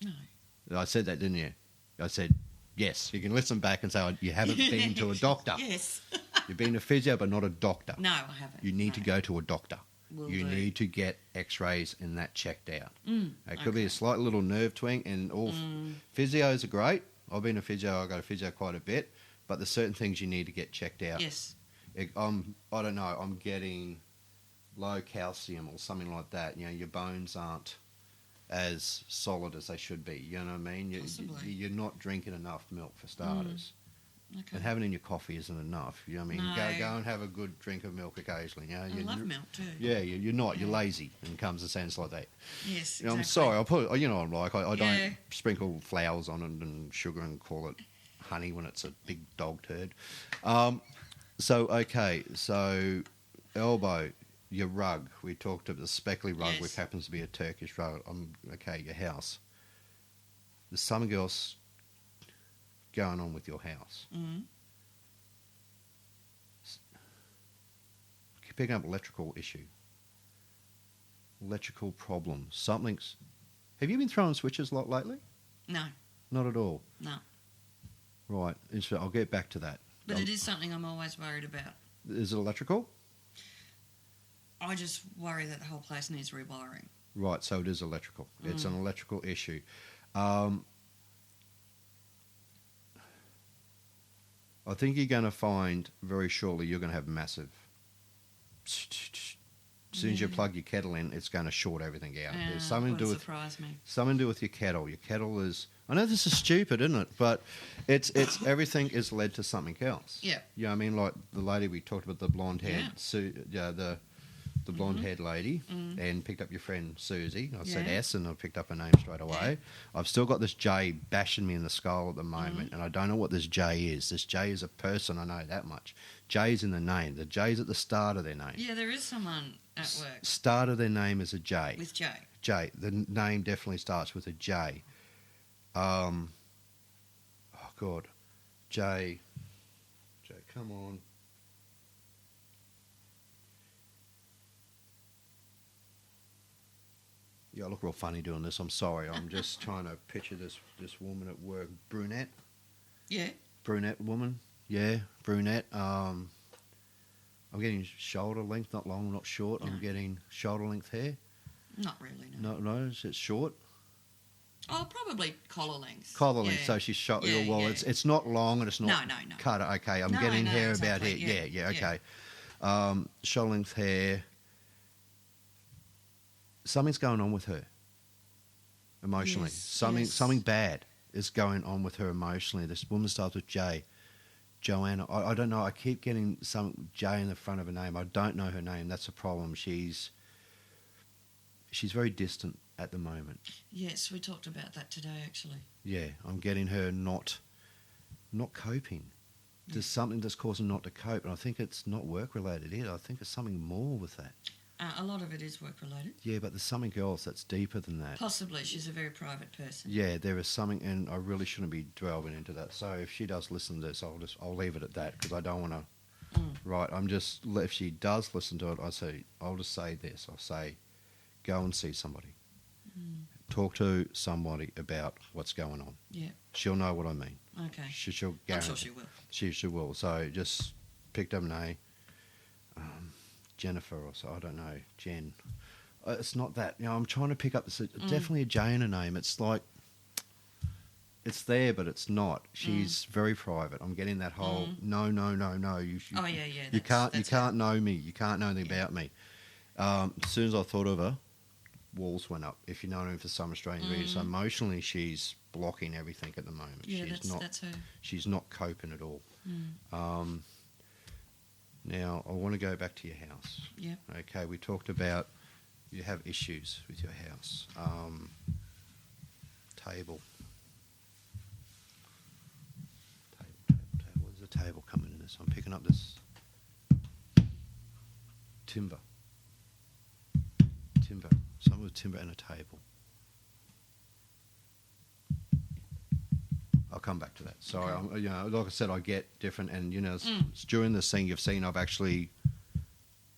No. I said that, didn't you? I said yes. You can listen back and say you haven't been to a doctor. Yes. You've been to physio, but not a doctor. No, I haven't. You need to No. go to a doctor. Will You do. need to get X-rays and that checked out. Mm, It could be okay. a slight little nerve twang, and all physios are great. I've been to physio. I go to physio quite a bit, but there's certain things you need to get checked out. Yes. I don't know. I'm getting low calcium or something like that. You know, your bones aren't as solid as they should be. You know what I mean? Possibly. You're not drinking enough milk for starters. Okay. And having it in your coffee isn't enough. You know what I mean? No. Go and have a good drink of milk occasionally. You know, I love milk too. Yeah, you're not. Yeah. You're lazy when it comes to sense like that. Yes, You know, exactly. I'm sorry. I'll put. You know what I'm like. I Yeah. don't sprinkle flowers on it and sugar and call it honey when it's a big dog turd. So elbow, your rug. We talked about the speckly rug, Yes. which happens to be a Turkish rug. Your house. There's something else going on with your house. Mm. You're picking up electrical issue. Electrical problem. Something's. Have you been throwing switches a lot lately? No, Not at all. no. Right. I'll get back to that. But it is something I'm always worried about. Is it electrical? I just worry that the whole place needs rewiring. Right. So it is electrical. It's an electrical issue. I think you're going to find very shortly you're going to have massive. As soon as you plug your kettle in, it's going to short everything out. There's something to do with surprise me. something to do with your kettle. Your kettle is. I know this is stupid, isn't it? But it's everything is led to something else. Yeah. You know what I mean? Like the lady we talked about, the blonde haired, the blonde haired lady, and picked up your friend Susie. I said Yeah. S, and I picked up her name straight away. I've still got this J bashing me in the skull at the moment, and I don't know what this J is. This J is a person. I know that much. J's in the name. The J's at the start of their name. Yeah, there is someone at work Start of their name is a J. with J. J. The name definitely starts with a J. Oh God, J. Come on. Yeah, I look real funny doing this. I'm sorry. I'm just trying to picture this woman at work. Yeah. Brunette woman. Yeah, brunette. I'm getting shoulder length, not long, not short. No. I'm getting shoulder length hair. Not really, no. No, it's short. Oh, probably collar length. Collar length, Yeah. so she's short. Yeah, Well, yeah. it's not long and it's not No. cut. Okay, I'm No, getting no, hair exactly, about here. yeah, Yeah, okay. Shoulder length hair. Something's going on with her emotionally. Yes, Something bad is going on with her emotionally. This woman starts with J. Joanna. I don't know. I keep getting some J in the front of her name. I don't know her name. That's a problem. She's very distant at the moment. Yes, we talked about that today, actually. Yeah, I'm getting her not coping. There's something that's causing her not to cope, and I think it's not work related either. I think there's something more with that. A lot of it is work related. Yeah, but there's something else that's deeper than that. Possibly, she's a very private person. Yeah, there is something, and I really shouldn't be delving into that. So if she does listen to this, I'll leave it at that because I don't want to. Right, if she does listen to it, I'll just say this. I'll say, go and see somebody. Talk to somebody about what's going on. Yeah. She'll know what I mean. Okay. She'll I'm guarantee. sure she will. She will. So just picked up an A. Jennifer or so, I don't know. Jen. It's not that. You know, I'm trying to pick up this. Definitely a J in her name. It's like it's there, but it's not. She's very private. I'm getting that whole no. You Oh, yeah. You that's can't know me. You can't know anything about me. As soon as I thought of her, walls went up. If you know her for some strange reason, so emotionally she's blocking everything at the moment. Yeah, she's that's her. She's not coping at all. Now I want to go back to your house. Yeah. Okay, we talked about you have issues with your house. Table. There's a table coming in this. I'm picking up this timber. Something with timber and a table. I'll come back to that. Sorry, Okay. like I said, I get different, and it's during this thing you've seen, I've actually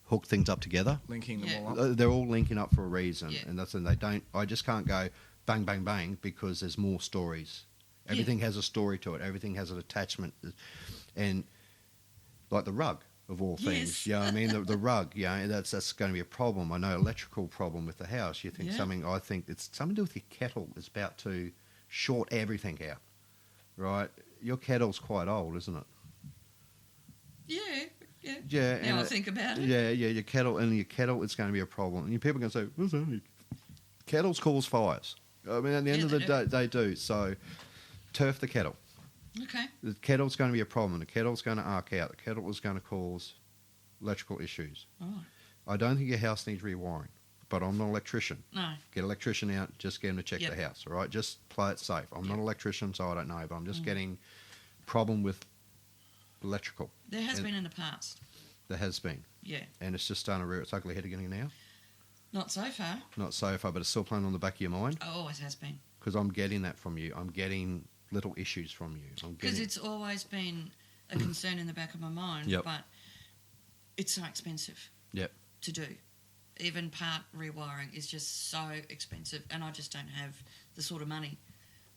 hooked things up together. Linking them Yeah. all up. They're all linking up for a reason, Yeah. and that's and they don't. I just can't go bang bang bang because there's more stories. Everything has a story to it. Everything has an attachment, and like the rug of all things. Yes. Yeah, I mean the rug. Yeah, that's going to be a problem. I know electrical problem with the house. You think Yeah. something? I think it's something to do with your kettle is about to short everything out. Right, your kettle's quite old, isn't it? Yeah. Yeah. Now I think about it. Yeah, your kettle it's going to be a problem. And people are going to say, "What's that?" Kettles cause fires. I mean, at the end Yeah, of the they day, they do. So, turf the kettle. Okay. The kettle's going to be a problem. The kettle's going to arc out. The kettle is going to cause electrical issues. Right. I don't think your house needs rewiring, but I'm not an electrician. No. Get an electrician out, just get him to check Yep. the house, all right? Just play it safe. I'm not Yep. an electrician, so I don't know, but I'm just getting problem with electrical. There has And been in the past. There has been, Yeah. and it's just starting to rear its ugly head again now. Not so far. Not so far, but it's still playing on the back of your mind Oh, always has been. because I'm getting that from you. I'm getting little issues from you. I'm Because getting it's always been a concern in the back of my mind. Yep. But it's so expensive. Yep. To do. Even part rewiring is just so expensive, and I just don't have the sort of money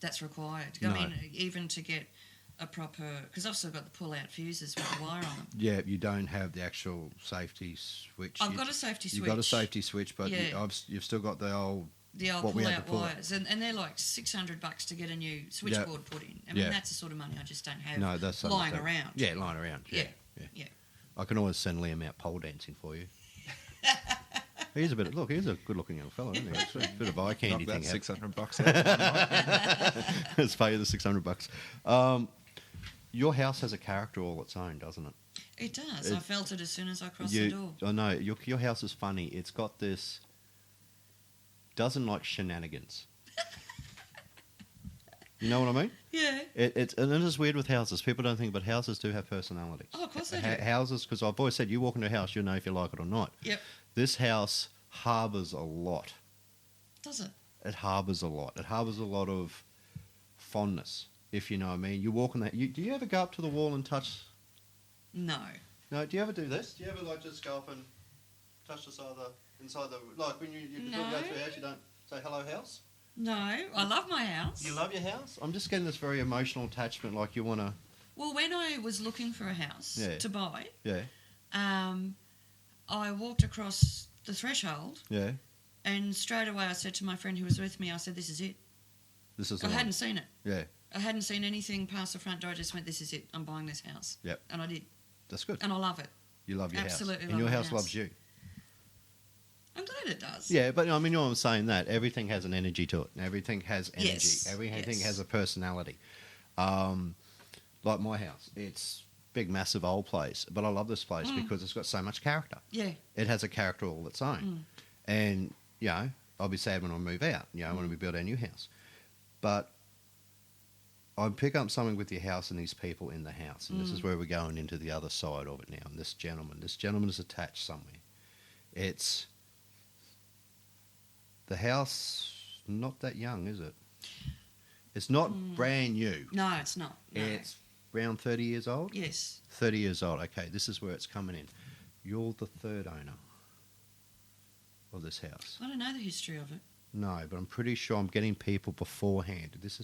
that's required. No. I mean, even to get a proper, because I've still got the pull-out fuses with the wire on them. Yeah, you don't have the actual safety switch. I've got a safety switch. You've got a safety switch, but Yeah. you've still got the old. The old what we had to pull-out pull out. wires, and they're like $600 to get a new switchboard put in. I mean, Yeah. that's the sort of money I just don't have No, that's lying understandable. around. Yeah, lying around. Yeah. Yeah. I can always send Liam out pole dancing for you. He's a good-looking young fellow, isn't he? It's a bit of eye candy Knock thing. that $600 out. Let's pay you the $600. Your house has a character all its own, doesn't it? It does. I felt it as soon as I crossed the door. I know. Your house is funny. It's got this. Doesn't like shenanigans. You know what I mean? Yeah. And it is weird with houses. People don't think, but houses do have personalities. Oh, of course they do. Houses, because I've always said, you walk into a house, you'll know if you like it or not. Yep. This house harbours a lot. Does it? It harbours a lot. It harbours a lot of fondness, if you know what I mean. You walk in that. Do you ever go up to the wall and touch? No. No. Do you ever do this? Do you ever like just go up and touch inside the like when you No. go to a house, you don't say hello house? No. I love my house. You love your house? I'm just getting this very emotional attachment, like you want to. Well, when I was looking for a house Yeah. to buy, Yeah. I walked across the threshold, Yeah. and straight away I said to my friend who was with me, I said, "This is it." This is. I hadn't seen it. Yeah. I hadn't seen anything past the front door. I just went, "This is it. I'm buying this house." Yep. And I did, That's good. and I love it. You love your Absolutely house, love and your my house house. loves you. I'm glad it does. Yeah, but I mean, you know what I'm saying? That everything has an energy to it. Everything has energy. Yes, Everything yes. has a personality. Like my house, it's big, massive old place, but I love this place because it's got so much character. Yeah. It has a character all its own, and you know, I'll be sad when I move out. You know, when we build our new house, but I pick up something with your house and these people in the house, and this is where we're going into the other side of it now. And this gentleman is attached somewhere. It's the house, not that young, is it? It's not brand new. No, it's not. No. It's around 30 years old? Yes. 30 years old. Okay, this is where it's coming in. You're the third owner of this house. I don't know the history of it. No, but I'm pretty sure I'm getting people beforehand. This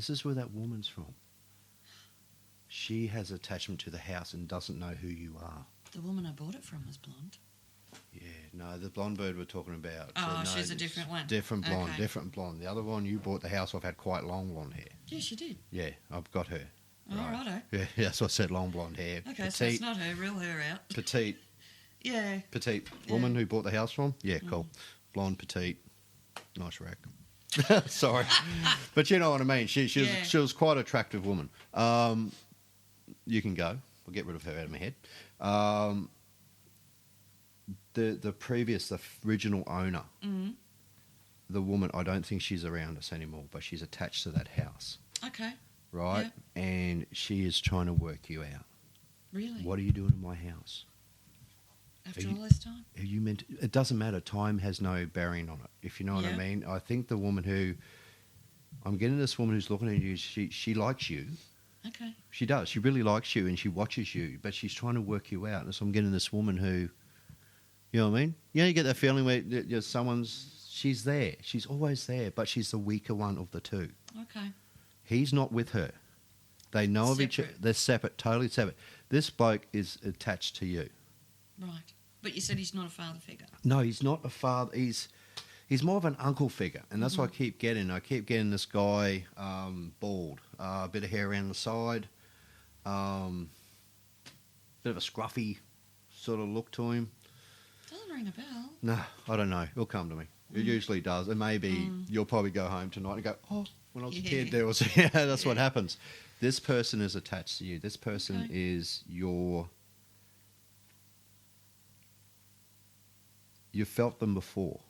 is where that woman's from. She has attachment to the house and doesn't know who you are. The woman I bought it from was blonde. Yeah, no, the blonde bird we're talking about. Oh, no, she's a it's different one. Different blonde, Okay. different blonde. The other one you bought the house off had quite long blonde hair. Yeah, she did. Yeah, I've got her. Oh, righto. Yeah, that's what I said, long blonde hair. Okay, so it's not her, real her out. petite Yeah. woman who bought the house from? Yeah, cool. Blonde, petite, nice rack. Sorry. But you know what I mean. She was quite an attractive woman. You can go. I'll get rid of her out of my head. The original owner, the woman, I don't think she's around us anymore, but she's attached to that house, Okay. right? Yeah. And she is trying to work you out. Really? What are you doing in my house? After all this time? Are you meant to, it doesn't matter. Time has no bearing on it, if you know what I Yeah. mean. I think the woman who, I'm getting this woman who's looking at you, she likes you. Okay. She does. She really likes you and she watches you, but she's trying to work you out. And so I'm getting this woman who, you know what I mean? You know, you get that feeling where she's there. She's always there, but she's the weaker one of the two. Okay. He's not with her. They know of each other. Separate. They're separate, totally separate. This bloke is attached to you. Right. But you said he's not a father figure. No, he's not a father. He's more of an uncle figure, and that's what I keep getting. I keep getting this guy bald, a bit of hair around the side, bit of a scruffy sort of look to him. Doesn't ring a bell. No, I don't know. It'll come to me. It usually does, and maybe you'll probably go home tonight and go, "Oh, when I was a Yeah. kid, there was that's what happens. This person is attached to you. This person Okay. is your. You felt them before.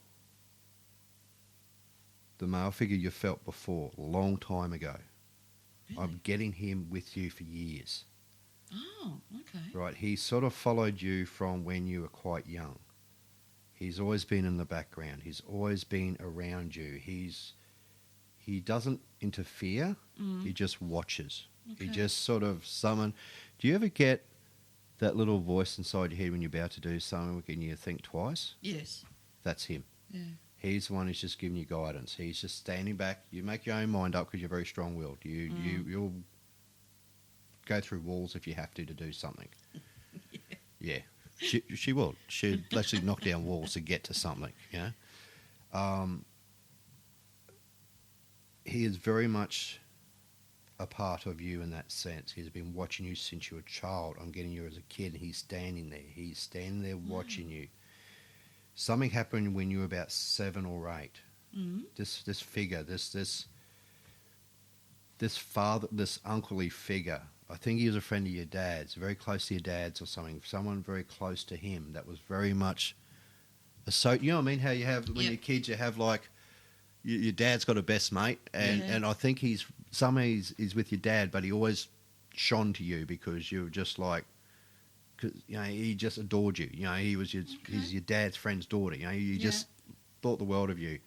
The male figure you felt before, a long time ago. Really? I'm getting him with you for years. Oh, okay. Right, he sort of followed you from when you were quite young. He's always been in the background. He's always been around you. He doesn't interfere. He just watches. He Okay. just sort of summon. Do you ever get that little voice inside your head when you're about to do something and you think twice? Yes. That's him. Yeah. He's the one who's just giving you guidance. He's just standing back. You make your own mind up because you're very strong-willed. You'll go through walls if you have to do something. Yeah. She will. She'll actually knock down walls to get to something, you know. He is very much a part of you in that sense. He's been watching you since you were a child. I'm getting you as a kid. He's standing there. He's standing there watching you. Something happened when you were about 7 or 8. Mm. This figure, this father, this unclely figure. I think he was a friend of your dad's, very close to your dad's or something. Someone very close to him that was very much you know what I mean? How you have when Yep. you're kids, you have like your dad's got a best mate, and I think he's with your dad, but he always shone to you because you were just like. Cause, you know, he just adored you. You know, he's your dad's friend's daughter. You know, you just thought the world of you.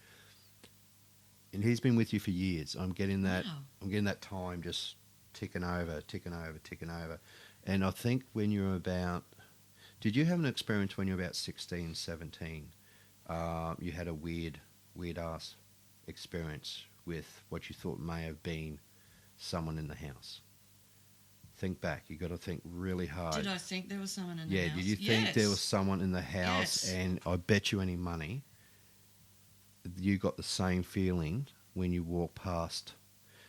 And he's been with you for years. I'm getting that. Wow. I'm getting that time just ticking over. And I think when you're about, did you have an experience when you were about 16, 17? You had a weird ass experience with what you thought may have been someone in the house. Think back. You got to think really hard. Did I think there was someone in the house? Yeah, did you think Yes. there was someone in the house? Yes. And I bet you any money you got the same feeling when you walked past.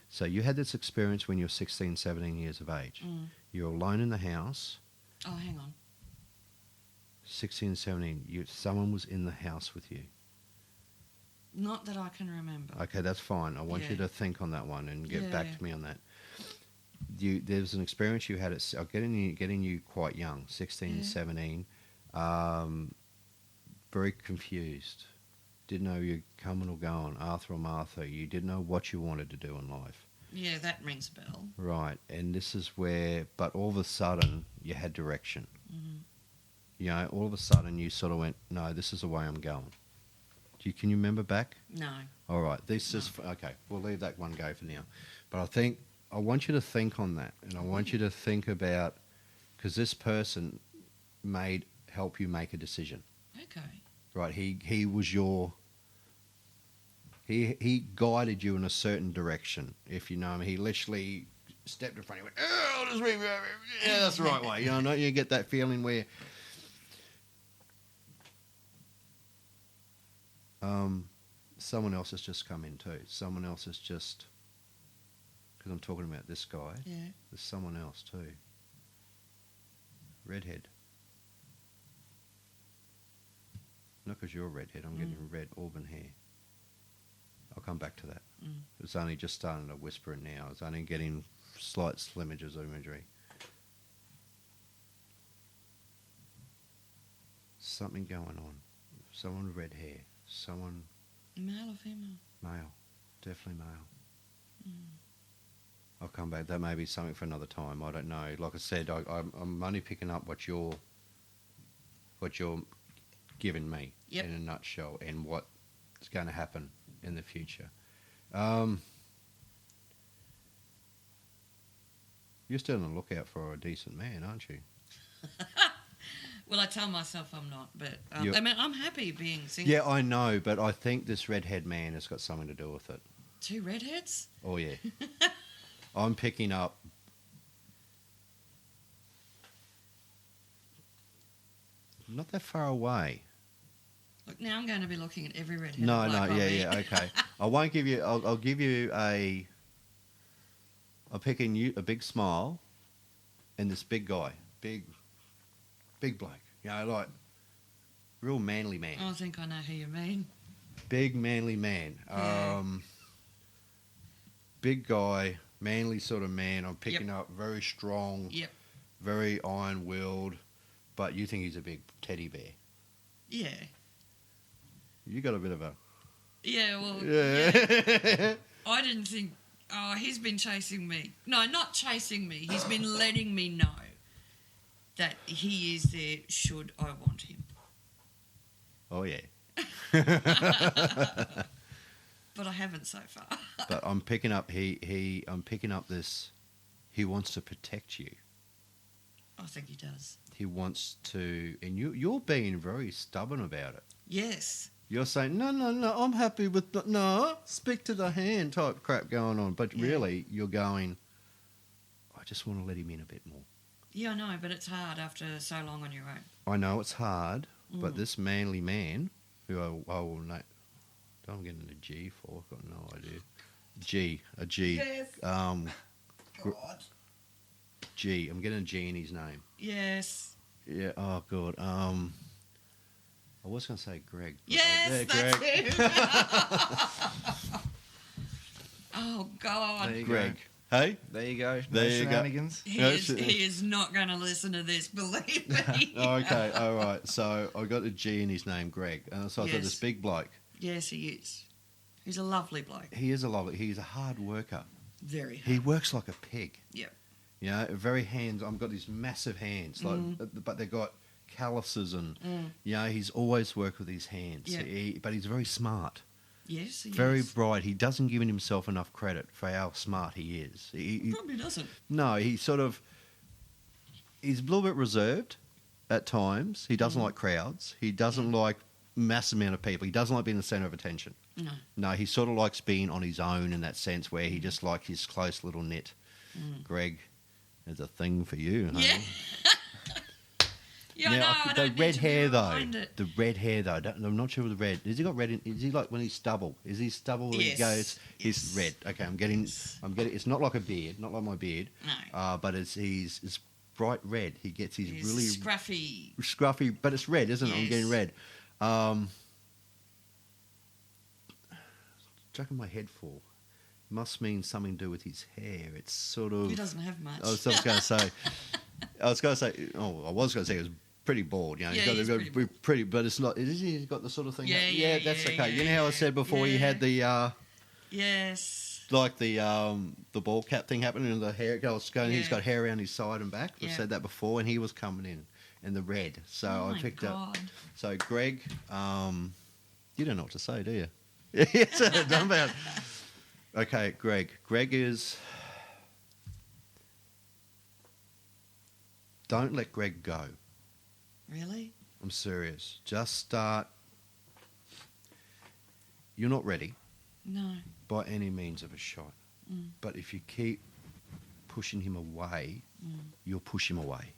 So you had this experience when you were 16, 17 years of age. Mm. You're alone in the house, Oh, hang on. 16, 17. Someone was in the house with you. Not that I can remember. Okay, that's fine. I want you Yeah. to think on that one and get back Yeah. to me on that. There's an experience you had at getting you quite young, 16, Yeah. 17, very confused. Didn't know you're coming or going, Arthur or Martha. You didn't know what you wanted to do in life. Yeah, that rings a bell. Right, and this is where, but all of a sudden, you had direction. Mm. You know, all of a sudden you sort of went, no, this is the way I'm going. Can you remember back? No. All right, okay, we'll leave that one go for now. But I want you to think on that, and I want you to think about, because this person help you make a decision. Okay. Right, he was he guided you in a certain direction, if you know him. He literally stepped in front of you and went, oh, this way, yeah, that's the right way. You know, you get that feeling where someone else has just come in too. Someone else has just, because I'm talking about this guy, Yeah. there's someone else too. Redhead. Not because you're a redhead, I'm getting red auburn hair. I'll come back to that. Mm. It's only just starting to whisper it now. It's only getting slight slimmages of imagery. Something going on. Someone with red hair. Someone Male or female? male. Definitely male. Mm. I'll come back. That may be something for another time. I don't know. Like I said, I'm only picking up what you're giving me Yep. in a nutshell, and what's going to happen in the future. You're still on the lookout for a decent man, aren't you? Well, I tell myself I'm not, but You're- I mean, I'm happy being single. Yeah, I know, but I think this redhead man has got something to do with it. 2 redheads? Oh yeah, I'm picking up. Not that far away. Look, now I'm going to be looking at every redhead. No, in no, Black yeah, Robbie. okay. I won't give you. I'll give you a. I'm picking you a big smile, and this big guy, big bloke. You know, like real manly man, I think I know who you mean. big manly man. Yeah. big guy, manly sort of man. I'm picking up very strong, very iron-willed, but you think he's a big teddy bear. Yeah. You got a bit of a... Yeah, well, I didn't think, he's been chasing me. No, not chasing me. He's been letting me know that he is there should I want him. Oh, yeah. But I haven't so far. But I'm picking up, I'm picking up this, he wants to protect you. I think he does. He wants to, and you're being very stubborn about it. Yes. You're saying, no, I'm happy with, no, speak to the hand type crap going on. But really, you're going, I just want to let him in a bit more. Yeah, I know, but it's hard after so long on your own. I know it's hard, but this manly man, who I will know, I'm getting a G for, I've got no idea. A G. Yes. God. G. I'm getting a G in his name. Yes. Yeah, oh, God. I was going to say Greg. Yes, that's Greg. him. Oh, God. There you Greg. go. Hey? There you go. There No you go. shenanigans. He is not going to listen to this, believe me. Okay, all right. So I got a G in his name, Greg. And so I thought Yes. this big bloke. Yes, he is. He's a lovely bloke. He is he's a hard worker. Very hard. He works like a pig. Yep. You know, very hands. I've got these massive hands, like, but they've got calluses and, you know, he's always worked with his hands. Yeah. But he's very smart. Yes, he Very is. bright. He doesn't give himself enough credit for how smart he is. He probably doesn't. No, he's a little bit reserved at times. He doesn't like crowds. He doesn't like massive amount of people. He doesn't like being the centre of attention. No. No, he sort of likes being on his own in that sense where he just likes his close little knit. Greg, there's a thing for you, honey. Yeah. Yeah, Now, no, I the don't red need to be hair though. reminded. The red hair though. I'm not sure with the red. Has he got red? Is he like when he's stubble? Is he stubble? When he Yes. goes. He's Yes. red. Okay, I'm getting. It's not like a beard. Not like my beard. No. But it's bright red. He gets his He's really scruffy. but it's red, isn't it? I'm Yes. getting red. Chucking my head for. Must mean something to do with his hair. It's sort of. He doesn't have much. I was going to say. I was going to say it was pretty bald. You know, Yeah, he's he's got pretty, but it's not. He's got the sort of thing. Yeah, that's yeah, okay. yeah, You know how I said before he had the Yes. like the ball cap thing happening and the hair goes going. He's Yeah. got hair around his side and back. I've Yeah. said that before, and he was coming in the red. So Oh I my picked up. God. So Greg, you don't know what to say, do you? Yes, done about. Okay, Greg. Greg is. Don't let Greg go. Really? I'm serious. Just start. You're not ready No. by any means of a shot. But if you keep pushing him away, you'll push him away.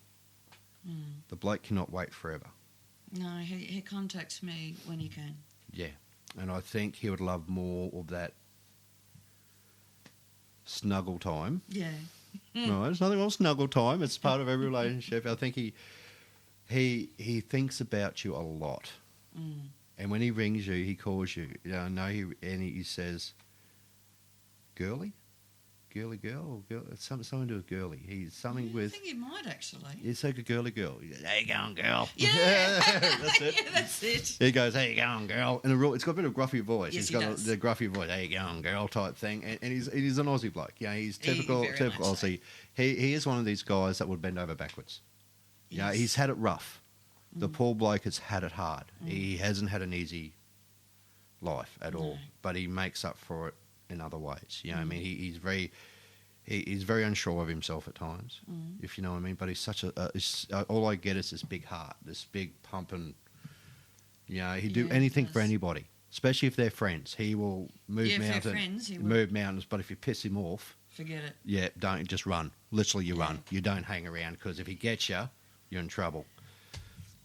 The bloke cannot wait forever. No, he contacts me when he can. Yeah. And I think he would love more of that snuggle time. Yeah. No, there's nothing wrong with snuggle time. It's part of every relationship. I think he thinks about you a lot. And when he rings you, he calls you. You know, he says, girly? Girly girl? Or girl? It's something to do with girly. He's something I with... think he might actually. It's like a girly girl. He goes, how you going, girl? Yeah. That's it. Yeah, that's it. He goes, how you going, girl? And it's got a bit of gruffy voice. Yes, He's he got does. the gruffy voice, how you going, girl type thing. And he's an Aussie bloke. You know, he's typical very much so. Aussie. He is one of these guys that would bend over backwards. Yes. Yeah, he's had it rough. The poor bloke has had it hard. He hasn't had an easy life at all, but he makes up for it in other ways. You know what I mean? He's very unsure of himself at times, if you know what I mean. But he's such all I get is this big heart, this big pumping. You know, he'd do Yeah, anything he for does. anybody, especially if they're friends. He will move Yeah, if they're mountains, friends, he will. move mountains. But if you piss him off, Forget it. yeah, don't just run. Literally, you run. You don't hang around because if he gets you, you're in trouble.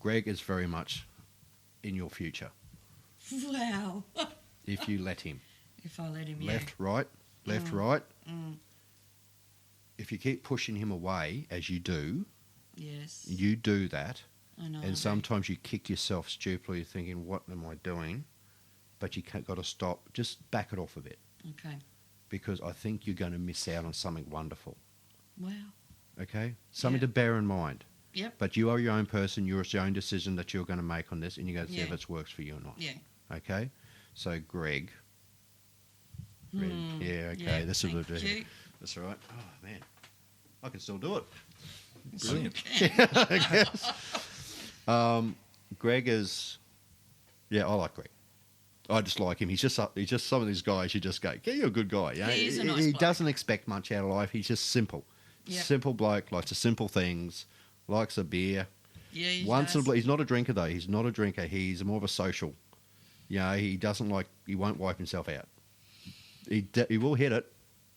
Greg is very much in your future Wow. if you let him. If I let him, Left, right, left, right. If you keep pushing him away, as you do, Yes. you do that. I know. And sometimes you kick yourself stupidly thinking, what am I doing? But you got to stop. Just back it off a bit. Okay. because I think you're going to miss out on something wonderful. Wow. Okay? Something Yeah. to bear in mind. Yep. But you are your own person. It's your own decision that you're going to make on this, and you got to see if Yeah. it works for you or not. Yeah. Okay? So, Greg. Yeah, okay. Yeah, This is thank what you. That's all right. Oh, man. I can still do it. Brilliant. I guess. Greg is... Yeah, I like Greg. I just like him. He's just some of these guys you just go, yeah, you're a good guy. You know? He is a nice He bloke. doesn't expect much out of life. He's just simple. Yep. Simple bloke, likes the simple things, likes a beer. Yeah, he Once in a does. blue, he's not a drinker though. He's not a drinker. He's more of a social. You know, he won't wipe himself out. He will hit it.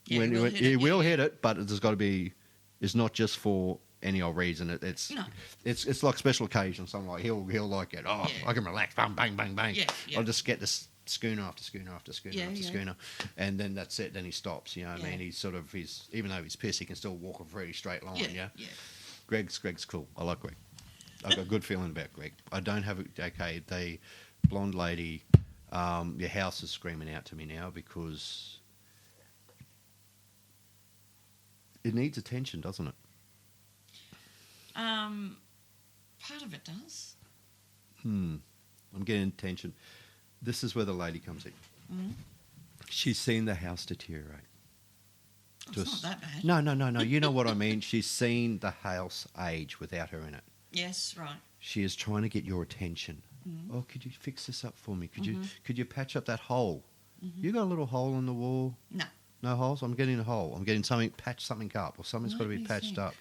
Yeah, he will hit it, he will yeah. hit it, but there's got to be. It's not just for any old reason. It's No. it's like special occasion. Something like he'll like it. Oh, Yeah. I can relax. Bang bang bang bang. Yeah, yeah. I'll just get this schooner after schooner after schooner Yeah, after yeah. schooner, and then that's it. Then he stops. You know what I Yeah. mean? He's even though he's pissed, he can still walk a very straight line. Yeah, Yeah. yeah. Greg's cool. I like Greg. I've got a good feeling about Greg. I don't have the blonde lady. Your house is screaming out to me now because it needs attention, doesn't it? Part of it does. I'm getting attention. This is where the lady comes in. Mm. She's seen the house deteriorate. Oh, it's not that bad. No. You know what I mean. She's seen the house age without her in it. Yes, right. She is trying to get your attention. Oh, could you fix this up for me? Could you patch up that hole? You got a little hole in the wall? No. No holes? I'm getting a hole. I'm getting patch something up, or something's got to Let be me patched think. up.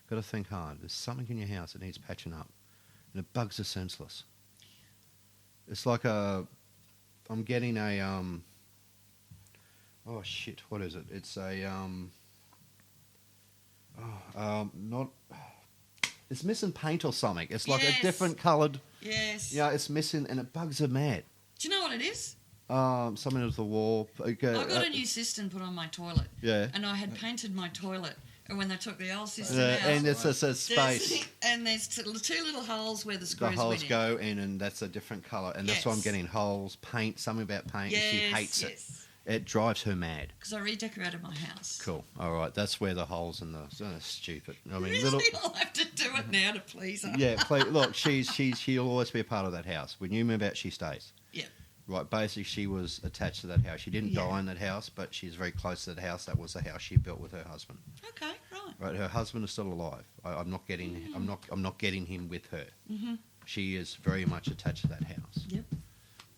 Got to think hard. There's something in your house that needs patching up, and it bugs her senseless. It's like I'm getting a oh shit, what is it? It's a not. It's missing paint or something. It's like Yes. a different coloured. Yes. Yeah, it's missing, and it bugs her mad. Do you know what it is? Something with the wall. Okay, I got a new cistern put on my toilet. Yeah. And I had painted my toilet. And when they took the old cistern Yeah, out, and it's a space. there's two little holes where the The screws holes went in. go in, and that's a different colour, and that's why I'm Yes. getting holes, paint, something about paint, and she hates it. It drives her mad. Because I redecorated my house. Cool. All right, that's where the holes in the stupid. I mean, Really? little. I'll have to do it now to please her. Yeah, please, look, she'll always be a part of that house. When you move out, she stays. Yeah. Right, basically, she was attached to that house. She didn't Yeah. die in that house, but she's very close to that house. That was the house she built with her husband. Okay, right. Right, her husband is still alive. I'm not getting him with her. Mm-hmm. She is very much attached to that house. Yep.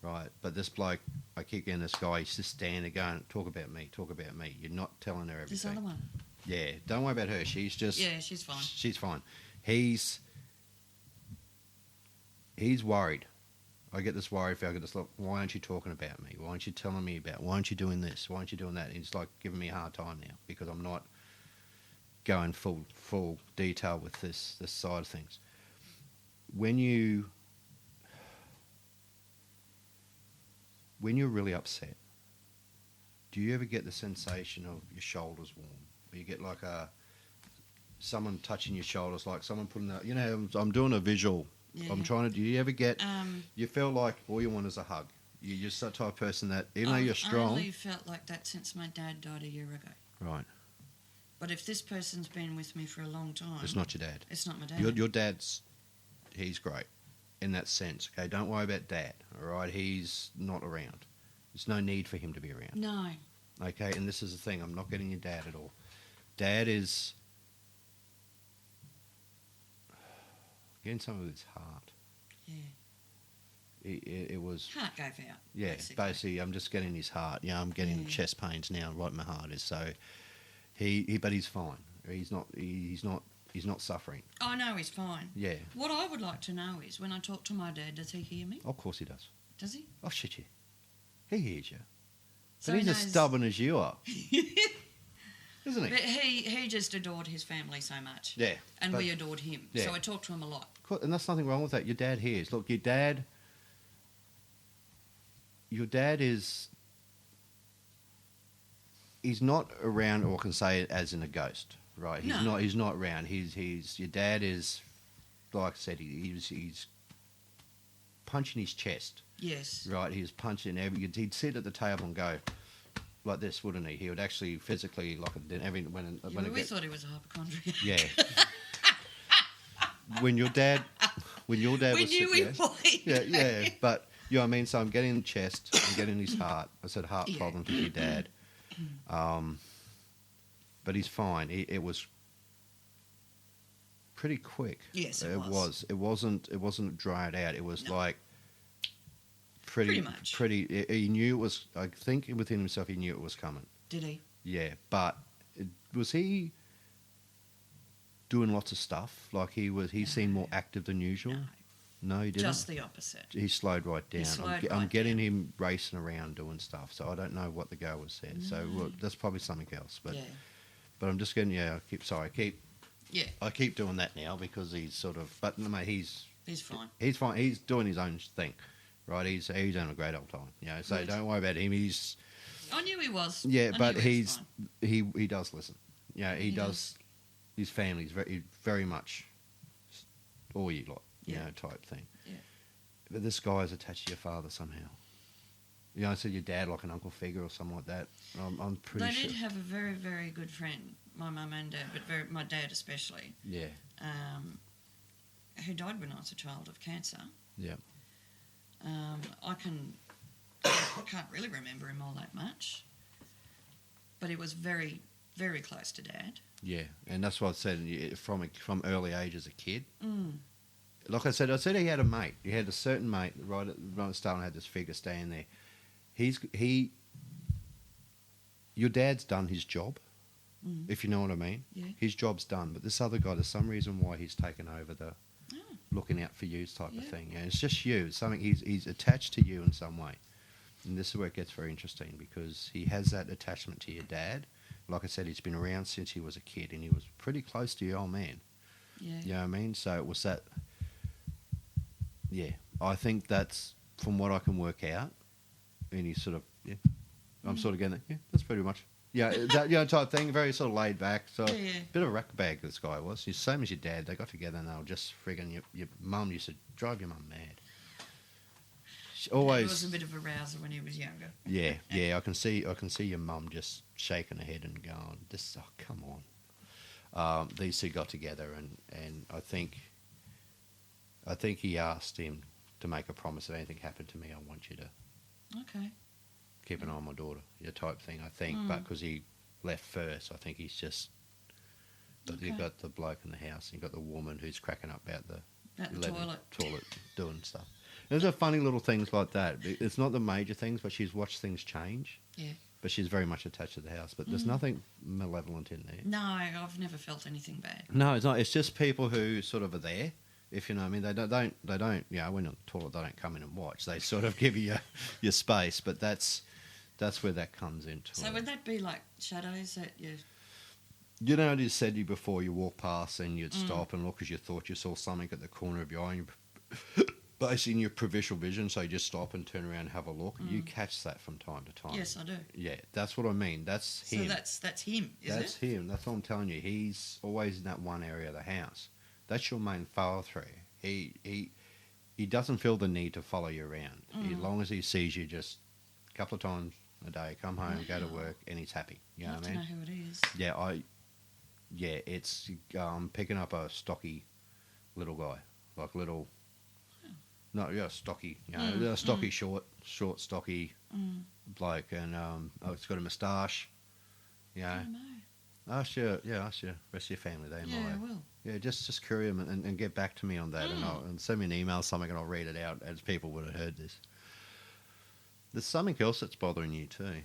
Right, but this bloke, I keep getting this guy. He's just standing there going, "Talk about me, talk about me." You're not telling her This everything. other one. Yeah, don't worry about her. She's just Yeah, she's fine. She's fine. He's worried. I get this worry. I get this look. Why aren't you talking about me? Why aren't you telling me about? Why aren't you doing this? Why aren't you doing that? And he's like giving me a hard time now because I'm not going full detail with this side of things. When you're really upset, do you ever get the sensation of your shoulders warm? Or you get like someone touching your shoulders, like someone putting that. You know, I'm doing a visual. Yeah. I'm trying to. Do you ever get? Um, You feel like all you want is a hug. You're just that type of person that, even though you're I've strong, only felt like that since my dad died a year ago. right? But if this person's been with me for a long time, It's not your dad. It's not my dad. Your dad's, he's great, in that sense. Okay, don't worry about dad. All right, he's not around. There's no need for him to be around. No. Okay, and this is the thing. I'm not getting your dad at all. Dad is getting some of his heart. Yeah. It was. Heart gave out. Yeah, basically, I'm just getting his heart. Yeah, I'm getting Yeah. chest pains now, right in my heart is. So, but he's fine. He's not suffering. I know he's fine. Yeah, What I would like to know is when I talk to my dad, does he hear me? of course he does. Does he? Oh shit, yeah, he hears you. So But he's he as knows- stubborn as you are, isn't But he? he just adored his family so much. Yeah, And but- we adored him. Yeah. So I talked to him a lot. Cool, and there's nothing wrong with that. Your dad hears. Look, your dad is. He's not around, or can say it as in a ghost, right? He's No. not. He's not around. He's. Your dad is, like I said, he's punching his chest, Yes. right? He's punching every. He'd sit at the table and go, like this, wouldn't he? He would actually physically like when we thought he was a hypochondriac. yeah. when your dad We was knew sick, he was. yeah, but you know what I mean. So I'm getting chest, I'm getting his heart. I said heart problems with your dad, but he's fine. It was pretty quick. Yes, it was. It wasn't dried out. It was like Pretty much. He knew it was. I think within himself, he knew it was coming. Did he? Yeah, but was he doing lots of stuff? Like he seemed more active than usual. No, he didn't. Just the opposite. He slowed right down. I'm Right getting down. him racing around doing stuff, so I don't know what the go was there. So well, that's probably something else. But Yeah. but I'm just getting I keep doing that now because he's sort of. But no, mate, He's fine. he's fine. He's doing his own thing, right? He's having a great old time. So Good. don't worry about him. He's I knew he was. yeah, I but knew he was fine. he does listen. Yeah, he does. His family's very much all you like, type thing. Yeah. But this guy is attached to your father somehow. I said your dad like an uncle figure or something like that. I'm pretty They sure. did have a very, very good friend, my mum and dad, but my dad especially, Yeah, who died when I was a child of cancer. yeah. I can't really remember him all that much, but he was very, very close to Dad. Yeah, and that's what I said from early age as a kid. Mm. Like I said he had a mate. He had a certain mate right at the start and had this figure staying there. Your dad's done his job, if you know what I mean. Yeah. His job's done, but this other guy, there's some reason why he's taken over the looking out for you type of thing. It's just you. It's something he's attached to you in some way. And this is where it gets very interesting because he has that attachment to your dad. Like I said, he's been around since he was a kid and he was pretty close to your old man. Yeah. You know what I mean? So it was that. Yeah, I think that's from what I can work out. And he's sort of, I'm sort of getting, that's pretty much. Yeah, that type thing, very sort of laid back. So Yeah. bit of a rack bag this guy was. He's same as your dad. They got together and they were just frigging, your mum used to drive your mum mad. She always. He was a bit of a rouser when he was younger. Yeah, I can see your mum just shaking her head and going, "This, oh, come on." These two got together, and I think he asked him to make a promise. If anything happened to me, I want you to Okay. keep an eye on my daughter, your type thing. I think, but because he left first, I think he's just. But you've got the bloke in the house, and you've got the woman who's cracking up about the toilet doing stuff. There's a funny little things like that. It's not the major things, but she's watched things change. Yeah. But she's very much attached to the house. But there's nothing malevolent in there. No, I've never felt anything bad. No, it's not. It's just people who sort of are there. If you know what I mean, they don't. When on the toilet, they don't come in and watch. They sort of give you your space. But that's where that comes into. So would that be like shadows that you? You know, it is said to you before you walk past and you'd stop and look because you thought you saw something at the corner of your eye. Basically, in your peripheral vision, so you just stop and turn around and have a look. You catch that from time to time. Yes, I do. Yeah, that's what I mean. That's him. So that's him, is That's it? him. That's what I'm telling you. He's always in that one area of the house. That's your main follow through. He doesn't feel the need to follow you around. As long as he sees you just a couple of times a day, come home, go to work, and he's happy. You know what I mean? I know who it is. Yeah, it's picking up a stocky little guy, like little. No, yeah, stocky. Stocky, short, stocky bloke, and it's got a moustache. I know. Ask your rest of your family. They Yeah, I might. will. Yeah, just query them and get back to me on that, and send me an email, something, and I'll read it out as people would have heard this. There's something else that's bothering you too.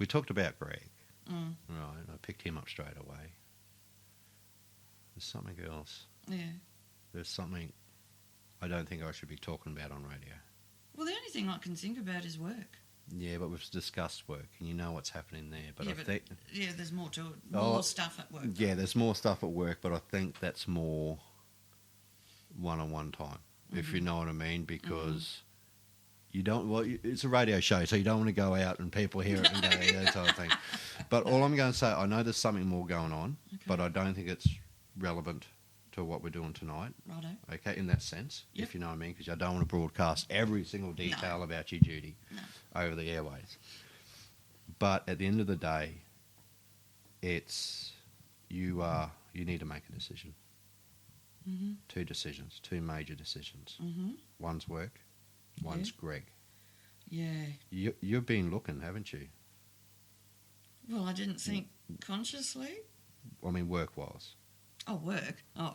We talked about Greg, right? I picked him up straight away. There's something else. Yeah. There's something I don't think I should be talking about on radio. Well, the only thing I can think about is work. Yeah, but we've discussed work, and you know what's happening there. But there's more to it. More stuff at work. Yeah, there's more stuff at work, but I think that's more one-on-one time, if you know what I mean, because you don't. Well, it's a radio show, so you don't want to go out and people hear it and go that type of thing. But all I'm going to say, I know there's something more going on, but I don't think it's relevant to what we're doing tonight. Righto. Okay, in that sense, Yep. if you know what I mean, because I don't want to broadcast every single detail about you, Judy, over the airways. But at the end of the day, it's you need to make a decision. Mm-hmm. 2 decisions, 2 major decisions. Mm-hmm. One's work, one's Greg. Yeah. You've been looking, haven't you? Well, I didn't think consciously. I mean, work-wise. Oh, work. Oh.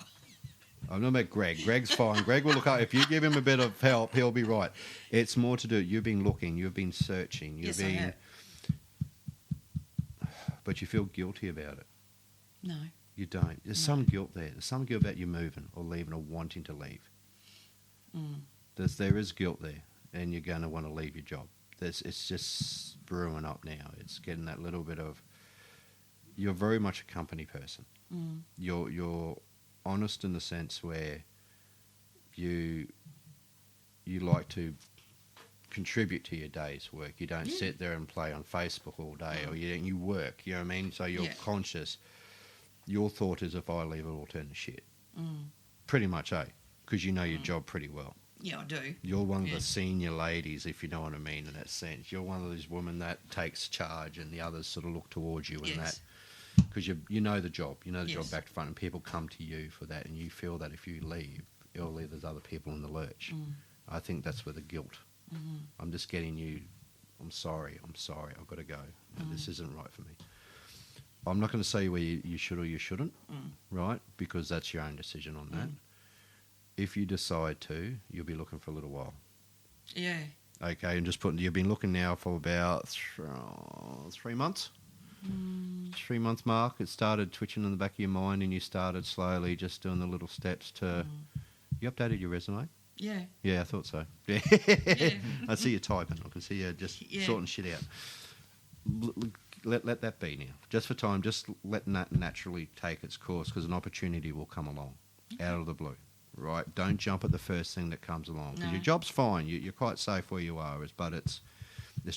I'm not about Greg. Greg's fine. Greg will look up. If you give him a bit of help, he'll be right. It's more to do. You've been looking. You've been searching. Yes, I have. But you feel guilty about it. No. You don't. There's some guilt there. There's some guilt about you moving or leaving or wanting to leave. Mm. There is guilt there, and you're going to want to leave your job. It's just brewing up now. It's getting that little bit of. You're very much a company person. Mm. You're honest in the sense where you like to contribute to your day's work. You don't sit there and play on Facebook all day, or you work. You know what I mean? So you're conscious. Your thought is, if I leave, it will turn to shit. Mm. Pretty much, because you know your job pretty well. Yeah, I do. You're one of the senior ladies, if you know what I mean, in that sense. You're one of those women that takes charge, and the others sort of look towards you in that. Because you know the job. You know the job back to front, and people come to you for that, and you feel that if you leave, you'll leave those other people in the lurch. Mm. I think that's where the guilt. Mm-hmm. I'm just getting you, I'm sorry, I've got to go. No, this isn't right for me. I'm not going to say where you should or you shouldn't, right? Because that's your own decision on that. If you decide to, you'll be looking for a little while. Yeah. Okay, and you've been looking now for about 3 months? 3 month mark. It started twitching in the back of your mind, and you started slowly just doing the little steps to... You updated your resume? Yeah. Yeah, I thought so. Yeah. I see you typing. I can see you just sorting shit out. Let that be now. Just for time, just let that naturally take its course, because an opportunity will come along out of the blue, right? Don't jump at the first thing that comes along, because your job's fine. You're quite safe where you are, but it's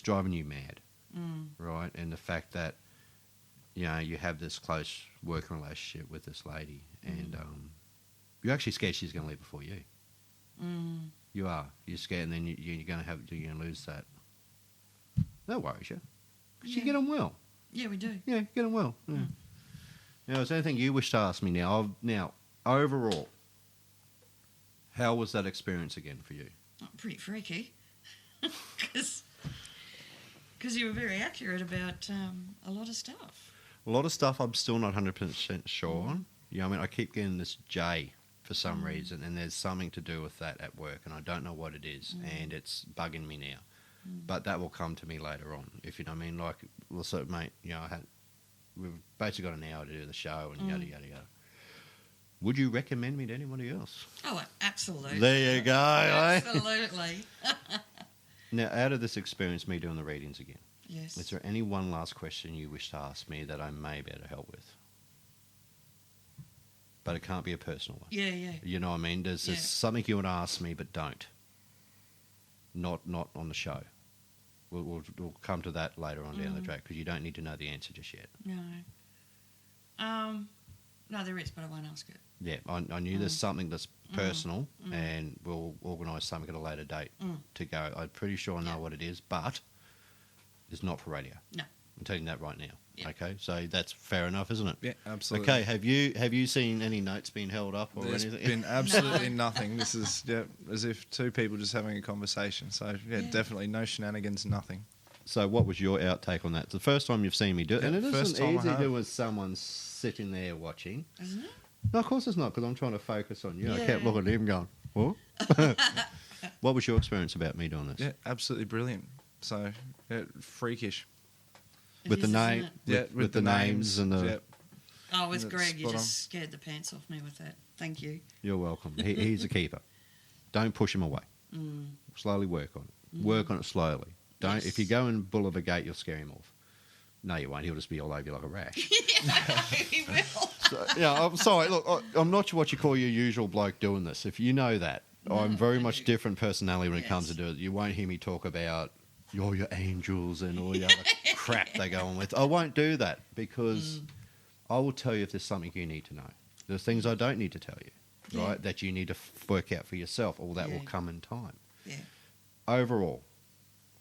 driving you mad, right? And the fact that, you know, you have this close working relationship with this lady, and you're actually scared she's going to leave before you. You are. You're scared, and then you're going to lose that. No worries, yeah. Because you get on well. Yeah, we do. Yeah, get on well. Yeah. Now, is there anything you wish to ask me now? Now, overall, how was that experience again for you? Oh, pretty freaky. Because you were very accurate about a lot of stuff. A lot of stuff I'm still not 100% sure on. You know, I mean, I keep getting this J for some reason, and there's something to do with that at work, and I don't know what it is, and it's bugging me now. But that will come to me later on, if you know what I mean. Like, also, mate, you know, we've basically got an hour to do the show, and yada, yada, yada. Would you recommend me to anybody else? Oh, absolutely. There you go. Absolutely. Now, out of this experience, me doing the readings again, Yes. is there any one last question you wish to ask me that I may be able to help with? But it can't be a personal one. Yeah, yeah. You know what I mean? There's something you want to ask me, but don't. Not on the show. We'll come to that later on down the track, because you don't need to know the answer just yet. No. No, there is, but I won't ask it. Yeah, I knew there's something that's personal, and we'll organise something at a later date to go. I'm pretty sure I know what it is, but it's not for radio. No. I'm telling you that right now. Yeah. Okay, so that's fair enough, isn't it? Yeah, absolutely. Okay, have you seen any notes being held up or There's anything? been absolutely nothing. This is as if two people just having a conversation. So definitely no shenanigans, nothing. So what was your outtake on that? It's the first time you've seen me do it, and it first isn't time I easy have. doing someone sitting there watching. Isn't it? No, of course it's not, because I'm trying to focus on you. I Yeah. kept looking at him going, what? What was your experience about me doing this? Yeah, absolutely brilliant. So freakish. With the It is, name, isn't it? with the names and the... Oh, with That's Greg, you spot just scared the pants off me with that. Thank you. You're welcome. He's a keeper. Don't push him away. Slowly work on it. Work on it slowly. Don't. Yes. If you go and bull of a gate, you'll scare him off. No, you won't. He'll just be all over you like a rash. He will. So, I'm sorry. Look, I'm not what you call your usual bloke doing this. If you know that, I'm very much different personality when it comes to do it. You won't hear me talk about your angels and all the other crap they go on with. I won't do that, because I will tell you if there's something you need to know. There's things I don't need to tell you, right, that you need to work out for yourself. All that will come in time. Yeah. Overall,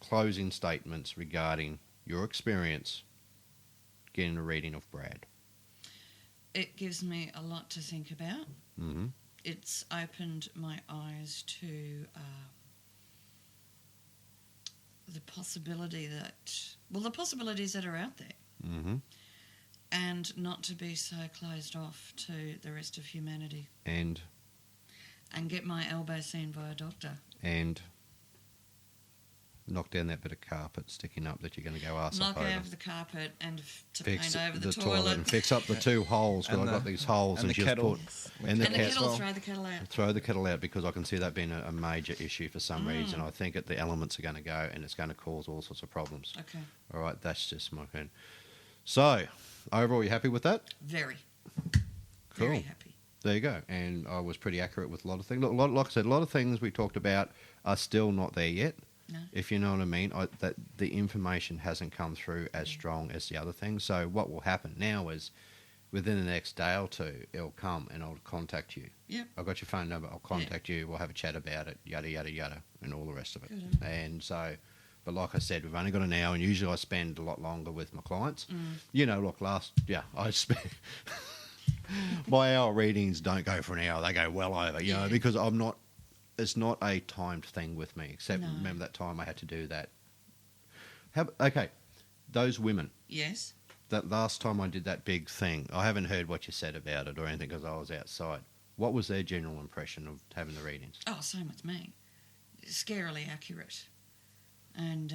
closing statements regarding your experience getting a reading of Brad? It gives me a lot to think about. Mm-hmm. It's opened my eyes to the possibility the possibilities that are out there, Mm-hmm. and not to be so closed off to the rest of humanity, And get my elbow seen by a doctor. knock down that bit of carpet sticking up that you're going to go arse Knock up over. over the carpet and to Fix paint over the the toilet and fix up the 2 holes, because And I've got the- these holes and and the just kettle. put... And the cat- kettle, well. throw the kettle out. Throw the kettle out, because I can see that being a major issue for some reason. I think that the elements are going to go and it's going to cause all sorts of problems. Okay. All right, that's just my opinion. So, overall, you happy with that? Very. Cool. Very happy. There you go. And I was pretty accurate with a lot of things. Look, like I said, a lot of things we talked about are still not there yet. No. If you know what I mean, that the information hasn't come through as strong as the other things. So what will happen now is, within the next day or two, it'll come and I'll contact you. Yep. I've got your phone number. I'll contact you. We'll have a chat about it. Yada yada yada, and all the rest of it. Good. And so, but like I said, we've only got an hour, and usually I spend a lot longer with my clients. Mm. You know, look, I spent. My hour readings don't go for an hour; they go well over. You know, Yeah. because I'm not. It's not a timed thing with me. Except No. remember that time I had to do that. Okay, those women. Yes. That last time I did that big thing, I haven't heard what you said about it or anything because I was outside. What was their general impression of having the readings? Oh, same with me. Scarily accurate. And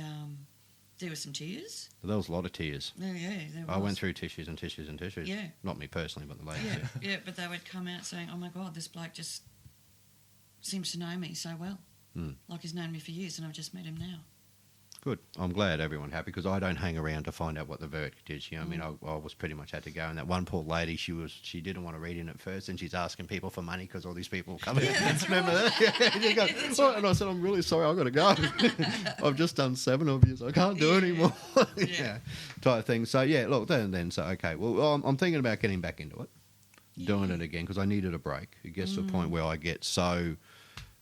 there were some tears. There was a lot of tears. Yeah, there was. I went through tissues and tissues and tissues. Yeah. Not me personally, but the ladies. Yeah, did. yeah, but they would come out saying, "Oh my God, this bloke just seems to know me so well. Hmm. Like he's known me for years, and I've just met him now." Good. I'm glad everyone happy because I don't hang around to find out what the verdict is. You know, what I mean, I was pretty much had to go. And that one poor lady, she didn't want to read in at first, and she's asking people for money because all these people come in. Yeah, that's Remember right. that? And, you go, That's "Oh," right. and I said, "I'm really sorry, I've got to go. I've just done 7 of you, so I can't do it Yeah. anymore." Yeah. Type thing. So yeah, look, then so okay. Well, I'm thinking about getting back into it, doing it again because I needed a break. It gets to a point where I get so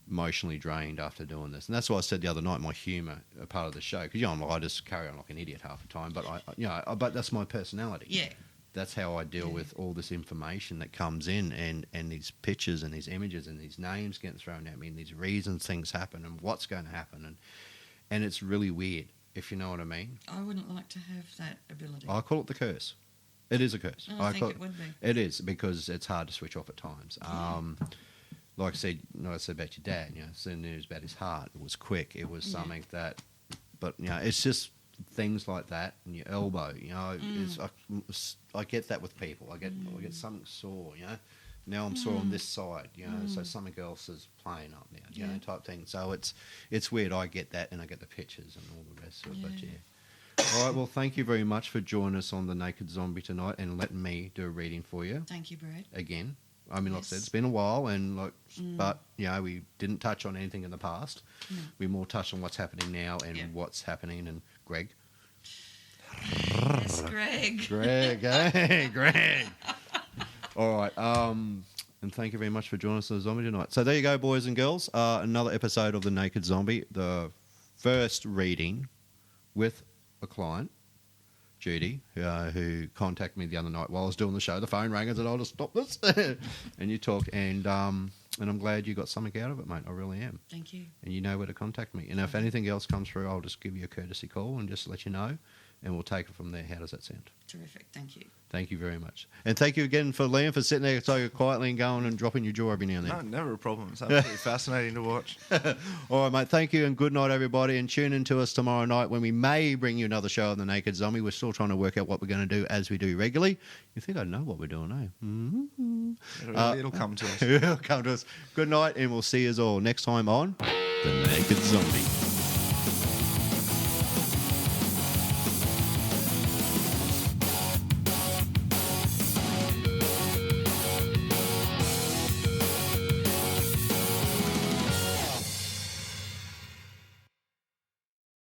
emotionally drained after doing this, and that's why I said the other night my humour a part of the show because I just carry on like an idiot half the time, but but that's my personality. Yeah. That's how I deal with all this information that comes in and these pictures and these images and these names getting thrown at me and these reasons things happen and what's going to happen and it's really weird, if you know what I mean. I wouldn't like to have that ability. I call it the curse. It is a curse. I think call it would be. It is because it's hard to switch off at times. Like I said about your dad, the news about his heart. It was quick. It was something that, but it's just things like that. And your elbow, I get that with people. I get something sore, Now I'm sore on this side, so something else is playing up now, type thing. So it's weird. I get that, and I get the pictures and all the rest of it. But yeah. All right. Well, thank you very much for joining us on the Naked Zombie tonight and letting me do a reading for you Thank you, Brad. again. I mean, like I said, Yes. it's been a while, and but we didn't touch on anything in the past. No. We more touched on what's happening now and Yeah. what's happening. And Greg, Yes, Greg. hey, Greg. All right. And thank you very much for joining us on the Zombie tonight. So there you go, boys and girls. Another episode of the Naked Zombie, the first reading with a client. Judy, who contacted me the other night while I was doing the show. The phone rang and said, "I'll just stop this," and you talk, and I'm glad you got something out of it, mate. I really am. Thank you. And you know where to contact me. And if anything else comes through, I'll just give you a courtesy call and just let you know, and we'll take it from there. How does that sound? Terrific. Thank you. Thank you very much, and thank you again for Liam for sitting there so quietly and going and dropping your jaw every now and No, then. never a problem. It's absolutely fascinating to watch. All right, mate. Thank you and good night, everybody. And tune in to us tomorrow night when we may bring you another show of the Naked Zombie. We're still trying to work out what we're going to do as we do regularly. You think I know what we're doing, eh? Mm-hmm. It'll come to us. It'll come to us. Good night, and we'll see you all next time on the Naked Zombie.